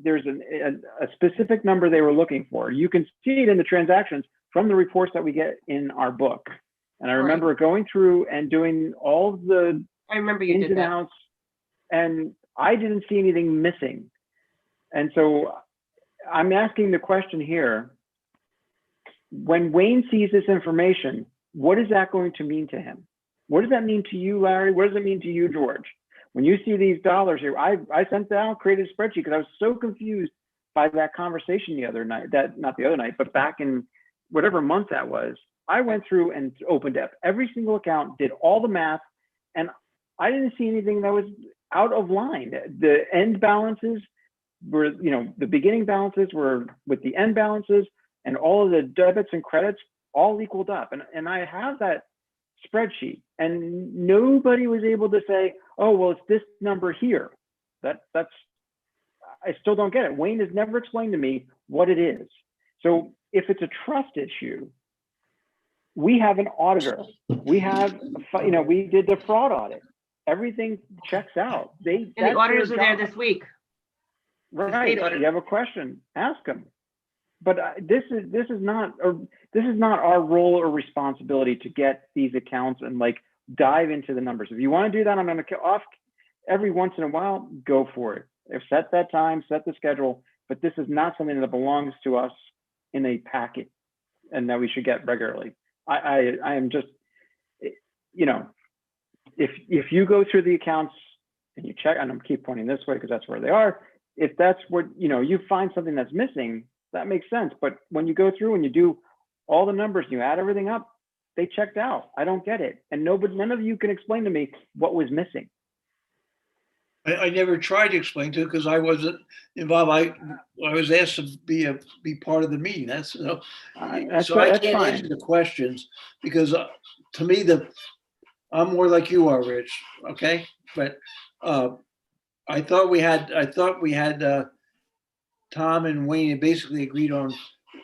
There's a specific number they were looking for. You can see it in the transactions from the reports that we get in our book. And I remember going through and doing all the I remember you ins did and that. outs, and I didn't see anything missing. And so I'm asking the question here, when Wayne sees this information, what is that going to mean to him? What does that mean to you, Larry? What does it mean to you, George? When you see these dollars here, I sent down, created a spreadsheet because I was so confused by that conversation the other night, not the other night, but back in whatever month that was. I went through and opened up every single account, did all the math, and I didn't see anything that was out of line. The end balances were, the beginning balances were with the end balances, and all of the debits and credits all equaled up. And I have that spreadsheet, and nobody was able to say, oh, well, it's this number here. That's I still don't get it. Wayne has never explained to me what it is. So if it's a trust issue, we have an auditor. We have, we did the fraud audit. Everything checks out. And the auditors are there this week. Right. auditor. You have a question, ask them. But this is not our role or responsibility to get these accounts and dive into the numbers. If you want to do that, I'm going to off every once in a while, go for it. If set that time, set the schedule, but this is not something that belongs to us in a packet and that we should get regularly. I am just, if you go through the accounts and you check, and I'm keep pointing this way because that's where they are. If that's what, you find something that's missing, that makes sense. But when you go through and you do all the numbers, you add everything up, they checked out. I don't get it. And none of you can explain to me what was missing. I never tried to explain to it because I wasn't involved. I was asked to be part of the meeting. That's so I can't answer the questions because to me I'm more like you are, Rich. Okay, but I thought we had Tom and Wayne basically agreed on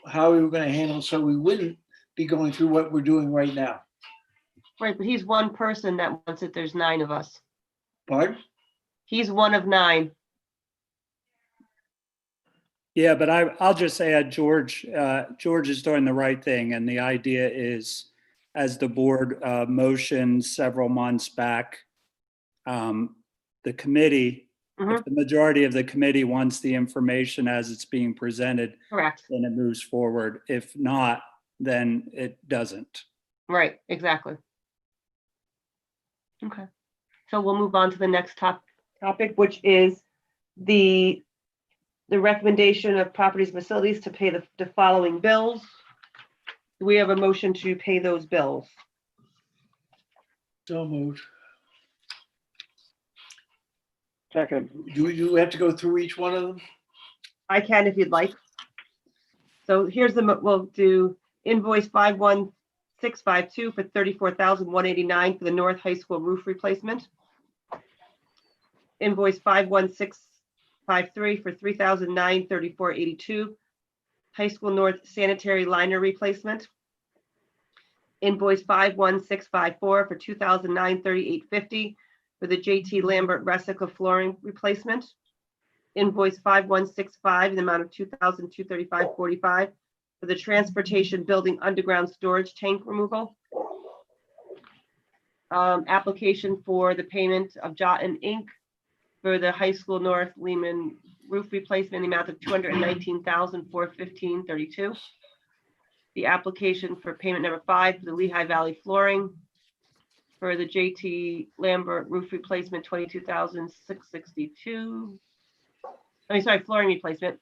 how we were going to handle it so we wouldn't be going through what we're doing right now. Right, but he's one person that wants it. There's 9 of us. Pardon? He's one of 9. Yeah, but I'll just add, George is doing the right thing. And the idea is, as the board motioned several months back, the committee, if the majority of the committee wants the information as it's being presented, Correct. then it moves forward. If not, then it doesn't. Right, exactly. Okay. So we'll move on to the next topic, which is the recommendation of properties and facilities to pay the following bills. Do we have a motion to pay those bills? So moved. Second. Do we have to go through each one of them? I can if you'd like. So here's we'll do invoice 51652 for $34,189 for the North High School roof replacement. Invoice 51653 for $3,934.82, High School North sanitary liner replacement. Invoice 51654 for $2,938.50 for the JT Lambert Resica flooring replacement. Invoice 5165 in the amount of $2,235.45 for the transportation building underground storage tank removal. Application for the payment of Jot and Inc. for the High School North Lehman roof replacement in the amount of $219,415.32. The application for payment number 5 for the Lehigh Valley flooring for the JT Lambert roof replacement, $22,662. Flooring replacement.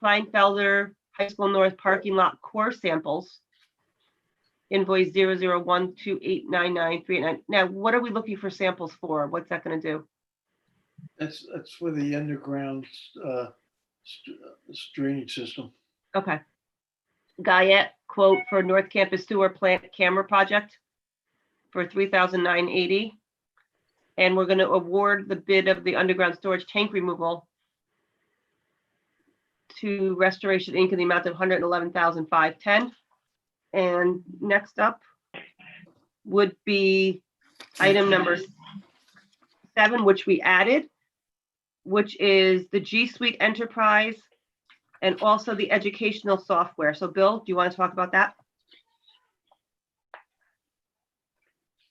Kleinfelder High School North parking lot core samples invoice 001289939. Now, what are we looking for samples for? What's that going to do? That's for the underground drainage system. Okay. Guyette quote for North Campus Sewer Plant Camera Project for $3,980. And we're going to award the bid of the underground storage tank removal to Restoration Inc. in the amount of $111,510. And next up would be item number 7, which we added, which is the G Suite Enterprise and also the educational software. So Bill, do you want to talk about that?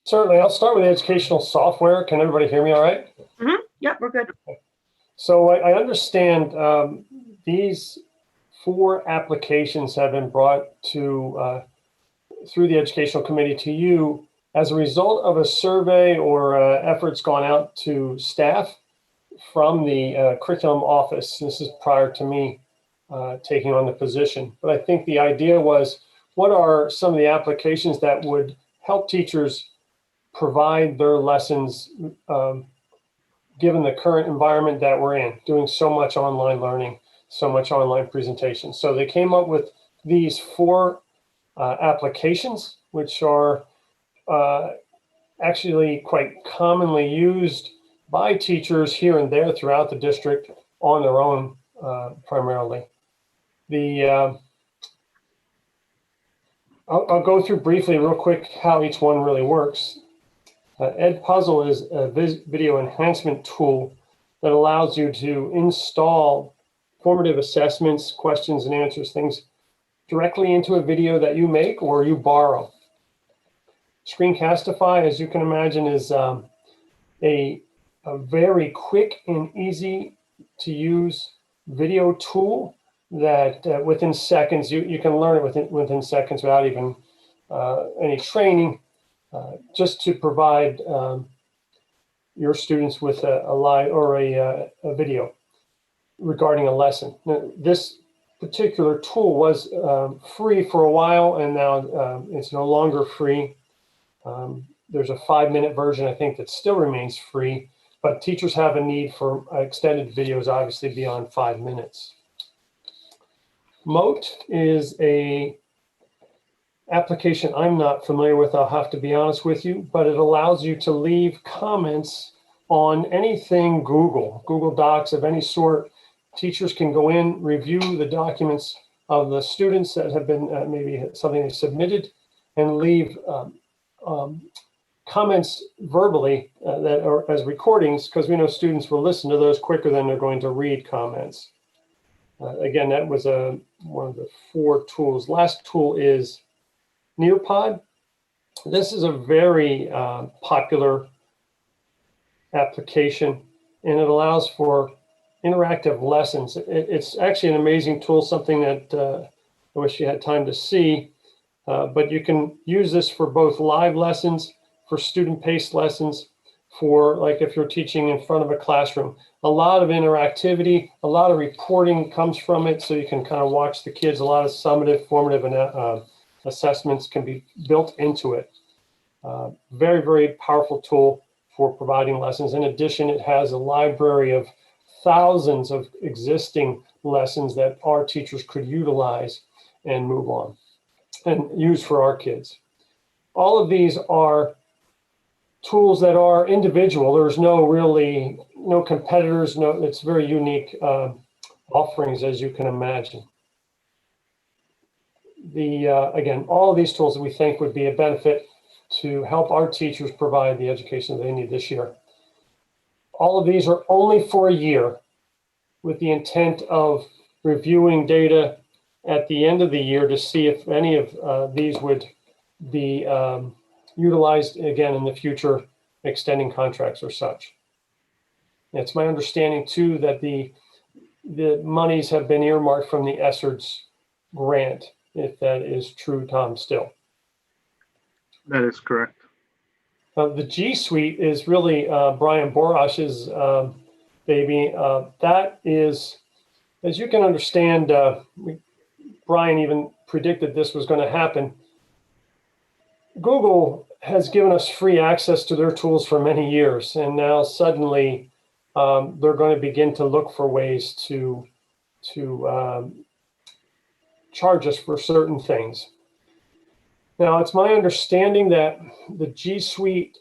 Certainly, I'll start with the educational software. Can everybody hear me all right? Yep, we're good. So I understand these 4 applications have been brought to through the educational committee to you as a result of a survey or efforts gone out to staff from the curriculum office. This is prior to me taking on the position. But I think the idea was, what are some of the applications that would help teachers provide their lessons given the current environment that we're in, doing so much online learning, so much online presentation. So they came up with these 4 applications, which are actually quite commonly used by teachers here and there throughout the district on their own primarily. I'll go through briefly real quick how each one really works. Edpuzzle is a video enhancement tool that allows you to install formative assessments, questions and answers, things directly into a video that you make or you borrow. Screencastify, as you can imagine, is a very quick and easy to use video tool that within seconds, you can learn it within seconds without even any training, just to provide your students with a live or a video regarding a lesson. Now, this particular tool was free for a while, and now it's no longer free. There's a 5-minute version, I think, that still remains free, but teachers have a need for extended videos, obviously beyond 5 minutes. Moat is a application I'm not familiar with, I'll have to be honest with you, but it allows you to leave comments on anything Google Docs of any sort. Teachers can go in, review the documents of the students that have been maybe something they submitted, and leave comments verbally that are as recordings, because we know students will listen to those quicker than they're going to read comments. Again, that was one of the 4 tools. Last tool is Nearpod. This is a very popular application, and it allows for interactive lessons. It's actually an amazing tool, something that I wish you had time to see, but you can use this for both live lessons, for student-paced lessons, for like if you're teaching in front of a classroom. A lot of interactivity, a lot of reporting comes from it, so you can kind of watch the kids. A lot of summative, formative, and assessments can be built into it. Very, very powerful tool for providing lessons. In addition, it has a library of thousands of existing lessons that our teachers could utilize and move on and use for our kids. All of these are tools that are individual. There's no competitors. It's very unique offerings, as you can imagine. Again, all of these tools we think would be a benefit to help our teachers provide the education they need this year. All of these are only for a year, with the intent of reviewing data at the end of the year to see if any of these would be utilized again in the future, extending contracts or such. It's my understanding too that the monies have been earmarked from the ESASD grant, if that is true, Tom, still. That is correct. The G Suite is really Brian Borash's baby. That is, as you can understand, Brian even predicted this was going to happen. Google has given us free access to their tools for many years, and now suddenly they're going to begin to look for ways to charge us for certain things. Now, it's my understanding that the G Suite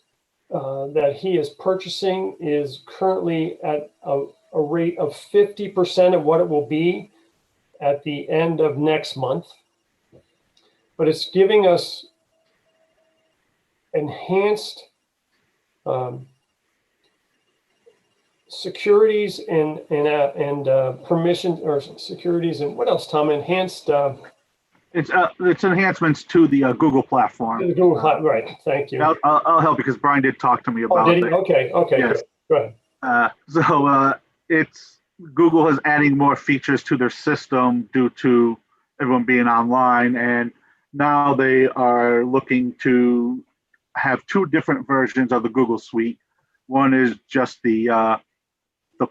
that he is purchasing is currently at a rate of 50% of what it will be at the end of next month. But it's giving us enhanced securities and permissions, or securities and what else, Tom? Enhanced It's enhancements to the Google platform. the Google Cloud, right? Thank you. I'll help because Brian did talk to me Oh, about did he? it. Okay, Yes. good. Go ahead. It's Google is adding more features to their system due to everyone being online, and now they are looking to have two different versions of the Google Suite. One is just the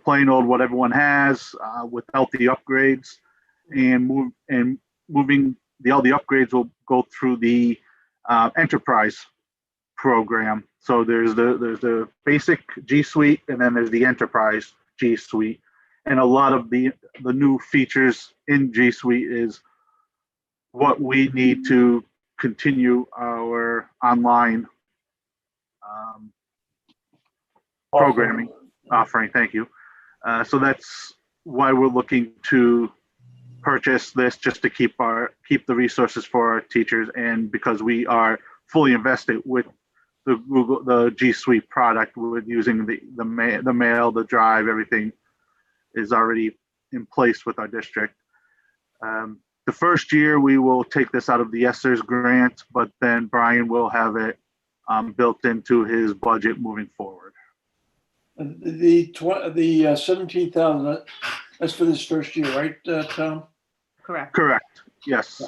plain old what everyone has without the upgrades, and moving all the upgrades will go through the enterprise program. So there's the basic G Suite, and then there's the enterprise G Suite, and a lot of the new features in G Suite is what we need to continue our online programming offering. Thank you. So that's why we're looking to purchase this, just to keep the resources for our teachers, and because we are fully invested with the G Suite product, with using the mail, the drive, everything is already in place with our district. The first year we will take this out of the ESSERS grant, but then Brian will have it built into his budget moving forward. The 17,000, that's for this first year, right, Tom? Correct. Correct. Yes.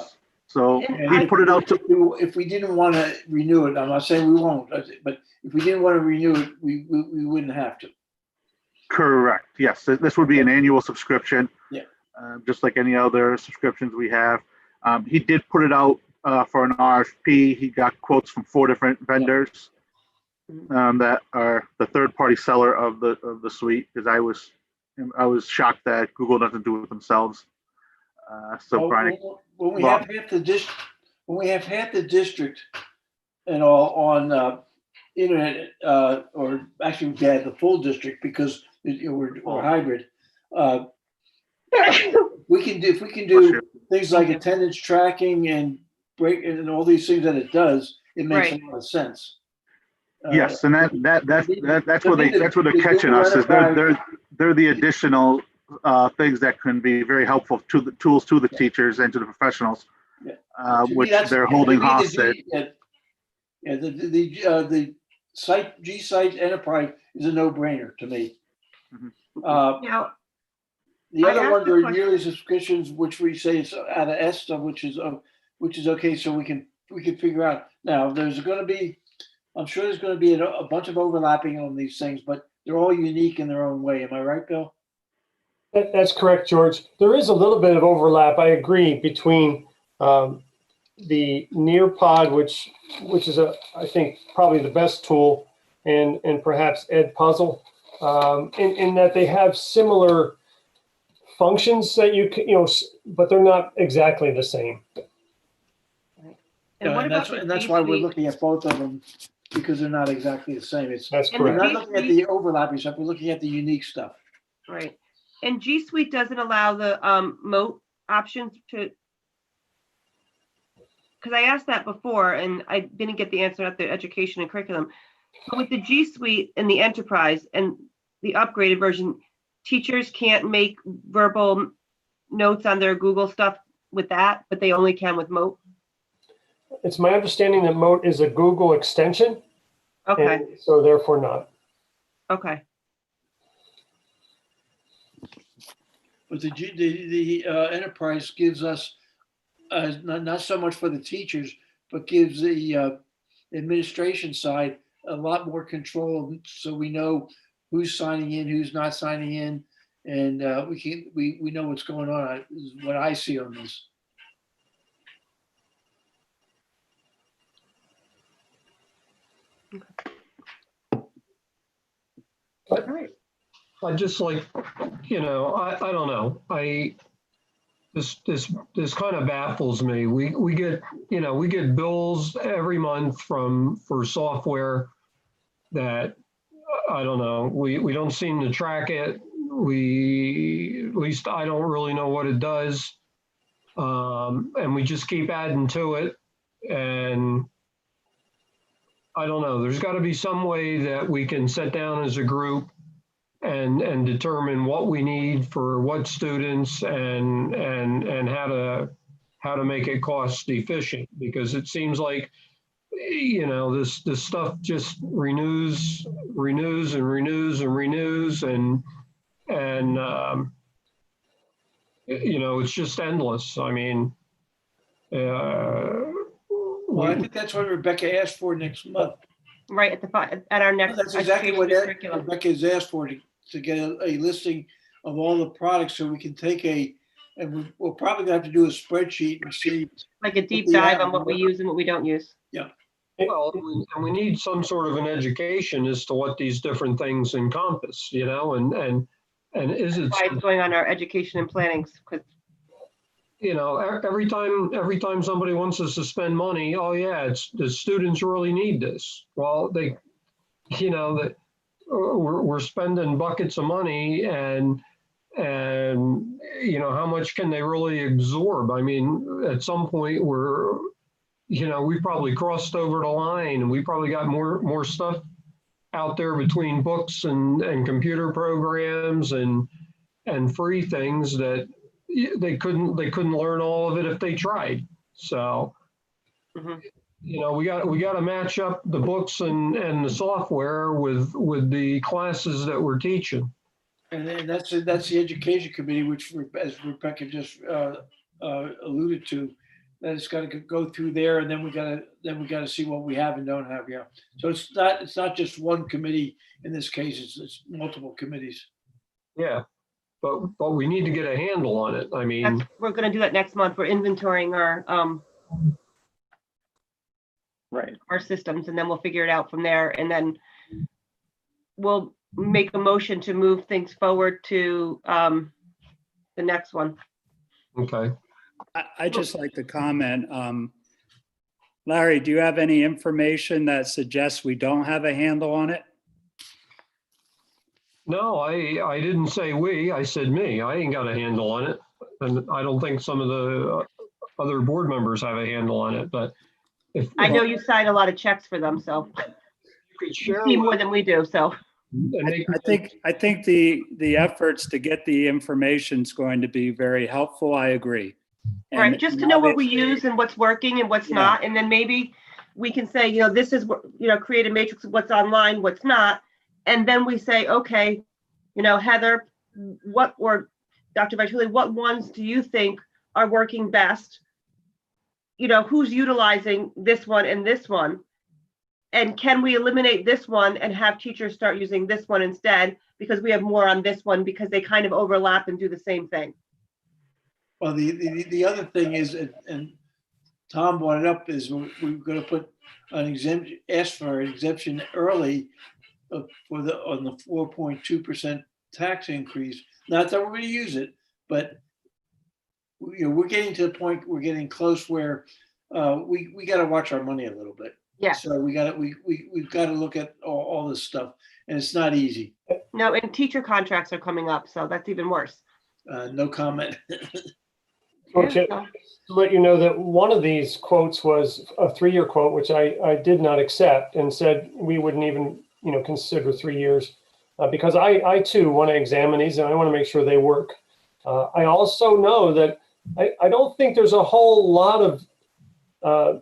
So And he put it out to. If we didn't want to renew it, I'm not saying we won't, but if we didn't want to renew it, we wouldn't have to. Correct. Yes. This would be an annual subscription. Yeah. Just like any other subscriptions we have. He did put it out for an RFP. He got quotes from 4 different vendors that are the third-party seller of the suite. Because I was shocked that Google doesn't do it themselves. So Brian, When we have half the district and all on internet, or actually we had the full district because we're hybrid. We can do things like attendance tracking and break and all these things that it does. It makes a lot of sense. yes, and that's where they're catching us, is they're the additional things that can be very helpful to the tools to the teachers and to the professionals, which they're holding hostage. The site G Site Enterprise is a no-brainer to me. Now, The I other asked ones the are question- yearly subscriptions, which we say is out of ESTA, which is okay. So we can figure out. Now there's going to be, I'm sure there's going to be a bunch of overlapping on these things, but they're all unique in their own way. Am I right, Bill? That's correct, George. There is a little bit of overlap, I agree, between the Nearpod, which is I think probably the best tool, and perhaps Edpuzzle, in that they have similar functions that you can, but they're not exactly the same. and what And about that's why we're looking at both of them, because they're not exactly the same. That's And We're correct. not looking at the overlapping stuff. We're looking at the unique stuff. Right. And G Suite doesn't allow the moat options to, because I asked that before and I didn't get the answer at the education and curriculum. But with the G Suite and the enterprise and the upgraded version, teachers can't make verbal notes on their Google stuff with that, but they only can with moat. It's my understanding that Moat is a Google extension, Okay, and so therefore not. okay. But the enterprise gives us not so much for the teachers, but gives the administration side a lot more control, so we know who's signing in, who's not signing in, and we know what's going on. Is what I see on this. All right. I just like, I don't know. This kind of baffles me. We get, we get bills every month for software that, I don't know, we don't seem to track it. At least I don't really know what it does. And we just keep adding to it. And I don't know, there's got to be some way that we can sit down as a group and determine what we need for what students and how to make it cost efficient, because it seems like, this stuff just renews and it's just endless. I mean, Well, I think that's what Rebecca asked for next month. Right at our next. That's exactly what education curriculum. Rebecca has asked for, to get a listing of all the products, so we can take and we're probably gonna have to do a spreadsheet and see. Like a deep the dive app- on what we use and what we don't use. well, and we need some sort of an education as to what these different things encompass, and is it, Why it's going on our education and planning, because every time somebody wants us to spend money, oh yeah, it's the students really need this. Well, that we're spending buckets of money and how much can they really absorb? I mean, at some point we probably crossed over the line, and we probably got more stuff out there between books and computer programs and free things that they couldn't learn all of it if they tried. So, we got to match up the books and the software with the classes that we're teaching. And then that's the education committee, which, as Rebecca just alluded to, that it's got to go through there, and then we got to see what we have and don't have. Yeah. So it's not just one committee in this case. It's multiple committees. Yeah, but we need to get a handle on it. I mean, we're going to do that next month. We're inventorying our systems, and then we'll figure it out from there. And then we'll make a motion to move things forward to the next one. okay. I just like to comment. Larry, do you have any information that suggests we don't have a handle on it? No, I didn't say we, I said me. I ain't got a handle on it. And I don't think some of the other board members have a handle on it, but if I know you sign a lot of checks for them, so you could you share see more than we do, so. I think the efforts to get the information is going to be very helpful. I agree. Right, And just to know what we obviously- use and what's working and what's Yeah. not, and then maybe we can say, this is what, create a matrix of what's online, what's not, and then we say, okay, Heather, or Dr. Vituli, what ones do you think are working best? Who's utilizing this one and this one? And can we eliminate this one and have teachers start using this one instead, because we have more on this one, because they kind of overlap and do the same thing? Well, the other thing is, and Tom brought it up, is we're going to put an exemption, ask for an exemption early on the 4.2% tax increase. Not that we're going to use it, but we're getting to the point, we're getting close where we got to watch our money a little bit. Yeah. So we've got to look at all this stuff, and it's not easy. No, and teacher contracts are coming up, so that's even worse. No comment. Okay. Yeah, To let you know that one of these quotes was a 3-year quote, which I did not accept, and said we wouldn't even consider 3 years because I too want to examine these, and I want to make sure they work. I also know that I don't think there's a whole lot of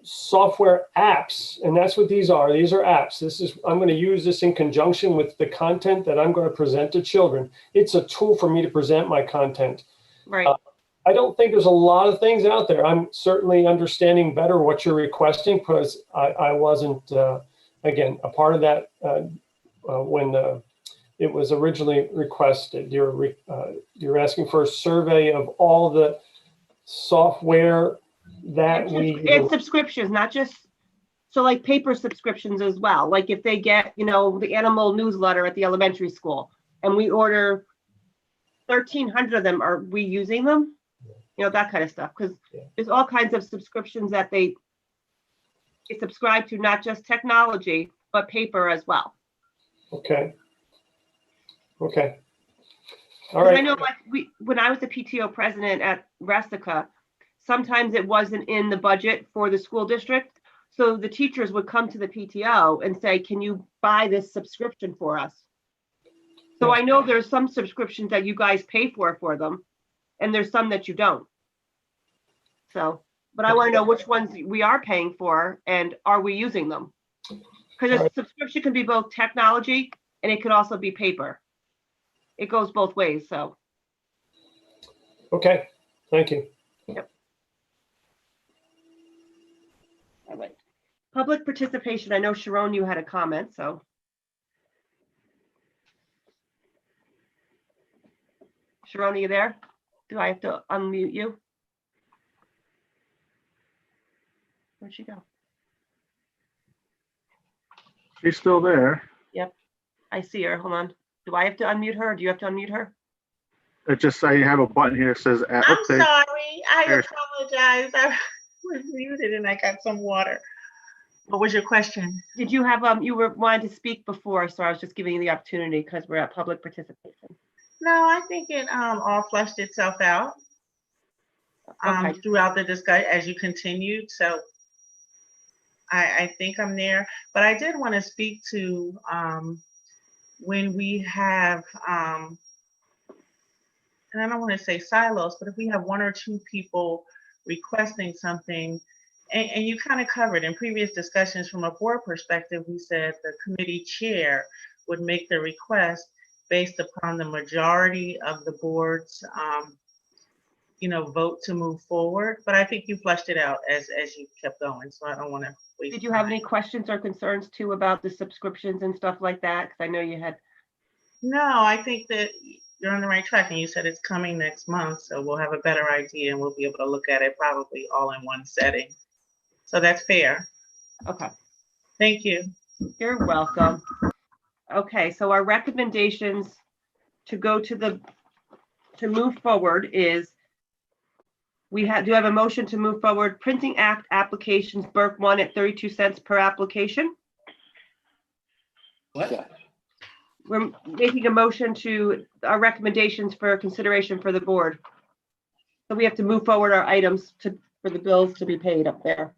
software apps, and that's what these are. These are apps. I'm going to use this in conjunction with the content that I'm going to present to children. It's a tool for me to present my content. right. I don't think there's a lot of things out there. I'm certainly understanding better what you're requesting, because I wasn't, again, a part of that when it was originally requested. You're asking for a survey of all the software that It's subscriptions, not just So like paper subscriptions as well, like if they get, the animal newsletter at the elementary school and we order 1,300 of them, are we using them? That kind of stuff, because there's all kinds of subscriptions that they subscribe to, not just technology, but paper as well. Okay. All 'Cause right. I know, like, when I was the PTO president at Resica, sometimes it wasn't in the budget for the school district. So the teachers would come to the PTO and say, can you buy this subscription for us? So I know there's some subscriptions that you guys pay for them, and there's some that you don't. So, but I want to know which ones we are paying for and are we using them? Because a subscription can be both technology and it could also be paper. It goes both ways, so. Okay, thank you. Yep. All right. Public participation. I know Sharon, you had a comment, so. Sharon, are you there? Do I have to unmute you? Where'd she go? She's still there. I see her. Hold on. Do I have to unmute her or do you have to unmute her? It just, I have a button here that says, I'm update. sorry. I There's- apologize. I was muted and I got some water. What was your question? Did you have, you were wanting to speak before, so I was just giving you the opportunity because we're at public participation. No, I think it all fleshed itself out Okay. throughout the discussion as you continued. So I think I'm there. But I did want to speak to when we have, and I don't want to say silos, but if we have one or two people requesting something, and you kind of covered in previous discussions from a board perspective, we said the committee chair would make the request based upon the majority of the board's, vote to move forward. But I think you fleshed it out as you kept going, so I don't want to waste. Did you have any questions or concerns too about the subscriptions and stuff like that? Because I know you had. No, I think that you're on the right track, and you said it's coming next month, so we'll have a better idea and we'll be able to look at it probably all in one setting. So that's fair. Okay. Thank you. You're welcome. Okay, so our recommendations to go to move forward is do have a motion to move forward Printing Act applications, Burke 1 at 32 cents per application. What? We're making a motion to our recommendations for consideration for the board. So we have to move forward our items for the bills to be paid up there,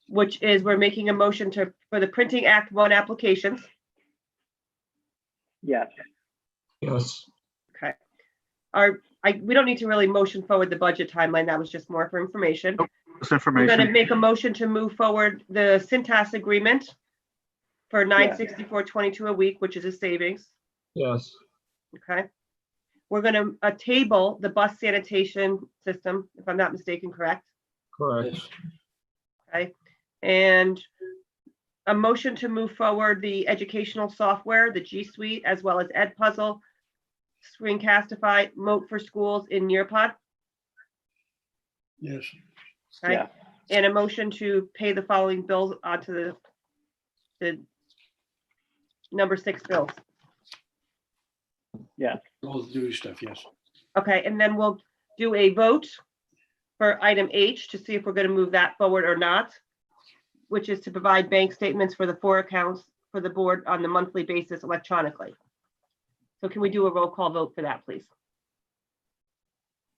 which is we're making a motion for the Printing Act 1 applications. Yes. Yes. Okay. We don't need to really motion forward the budget timeline. That was just more for information. This We're going to information. make a motion to move forward the Centos Agreement for $964.22 a week, which is a savings. Yes. Okay. We're going to table the bus sanitation system, if I'm not mistaken, correct? Correct. Yes. Okay. And a motion to move forward the educational software, the G Suite, as well as Ed Puzzle, Screencastify, Moat for Schools in Nearpod. Yes. Right? Yeah. And a motion to pay the following bills onto the number 6 bills. Yes. All the duty stuff, yes. Okay, and then we'll do a vote for item H to see if we're going to move that forward or not, which is to provide bank statements for the 4 accounts for the board on the monthly basis electronically. So can we do a roll call vote for that, please?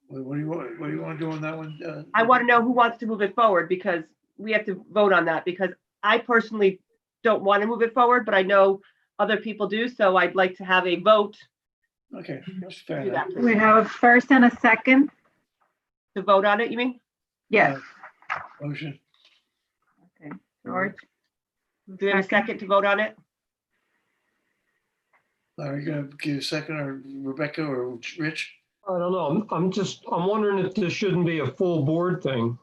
What do you want to do on that one? I want to know who wants to move it forward because we have to vote on that because I personally don't want to move it forward, but I know other people do. So I'd like to have a vote. Okay, that's fair Do enough. that, please. We have a first and a second. To vote on it, you mean? Yes. Motion. Okay. George? Do we have a second to vote on it? Are you gonna give a second, or Rebecca or Rich? I don't know. I'm wondering if this shouldn't be a full board thing.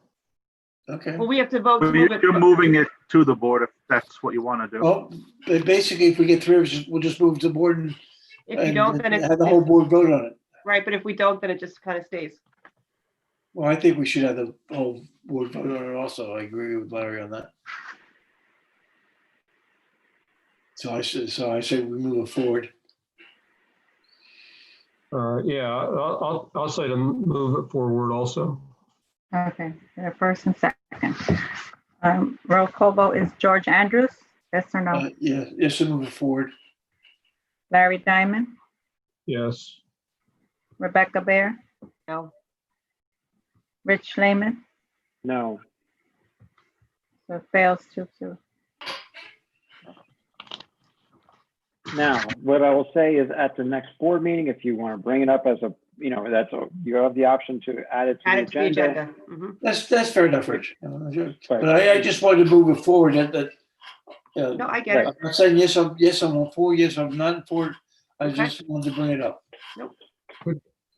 Okay. Well, we have to vote to move it. You're moving it to the board if that's what you want to do. Well, basically, if we get 3 of us, we'll just move to the board and If you don't, then have the whole board vote on it. right. But if we don't, then it just kind of stays. Well, I think we should have the whole board vote on it also. I agree with Larry on that. So I say we move it forward. Yeah, I'll say to move it forward also. Okay, the first and second. Roll call vote is George Andrews, yes or no? Yes, to move it forward. Larry Diamond, Yes. Rebecca Bear, No. Rich Lehman, No. so it fails 2-2. Now, what I will say is at the next board meeting, if you want to bring it up as a, you have the option to add it to Add the it to the agenda. agenda. Mhm. That's fair enough, Rich. Right. But I just wanted to move it forward. No, I get it. I'm not saying yes, I'm for, yes, I'm not for. I Okay. just wanted to bring it up.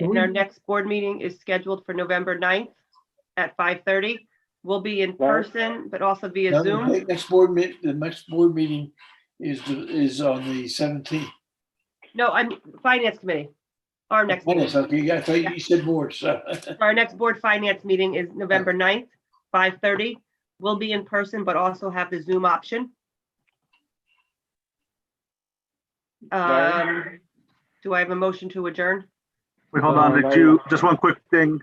And our next board meeting is scheduled for November 9th at 5:30. We'll be in Right. person, but also via The Zoom. next board meeting is on the 17th. No, I'm Finance Committee. Our next meeting. Okay, I thought you said board, so. Our next board finance meeting is November 9th, 5:30. We'll be in person, but also have the Zoom option. Do I have a motion to adjourn? Wait, hold on. Did you, just one quick thing.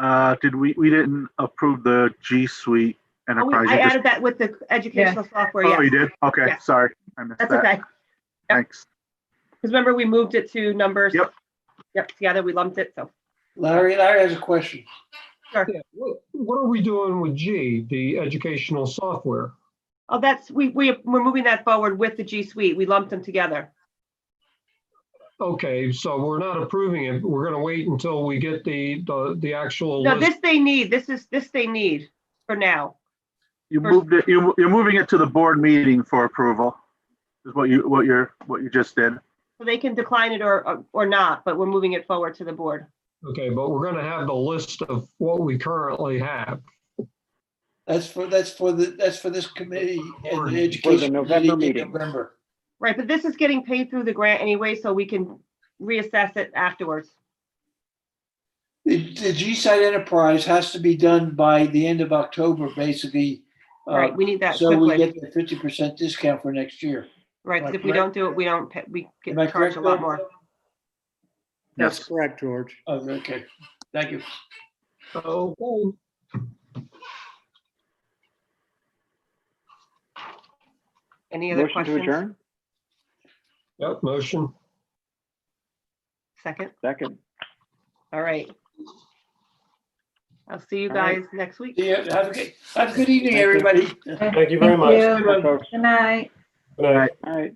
We didn't approve the G Suite Oh, Enterprise. I You just- added that with the educational software, Oh, yes. you did? Okay, Yeah. sorry. I missed That's that. okay. Thanks. Because remember, we moved it to numbers. Yep. Yep, together, we lumped it, so. Larry has a question. Yeah. What are we doing with G, the educational software? Oh, that's, we're moving that forward with the G Suite. We lumped them together. Okay, so we're not approving it. We're going to wait until we get the actual No, list. this they need. This they need for now. You moved it, you're moving it to the board meeting for approval, is what you just did. So they can decline it or not, but we're moving it forward to the board. Okay, but we're going to have the list of what we currently have. That's for this committee and the For the education November committee in meeting. November. Right, but this is getting paid through the grant anyway, so we can reassess it afterwards. The G-Site Enterprise has to be done by the end of October, basically. Right, we need that So we quickly. get the 50% discount for next year. Right, because if we don't do it, we don't pay, we get Am I charged correct, a lot Bill? more. That's Yes. correct, George. Oh, okay. Thank you. Okay. Any other Motion to questions? adjourn? Yep, motion. Second, Second. all right. I'll see you All right. guys next week. Yeah, have a good evening, Thank you. everybody. Thank you very much. Thank you. Bye, folks. Good night. Good night. All right.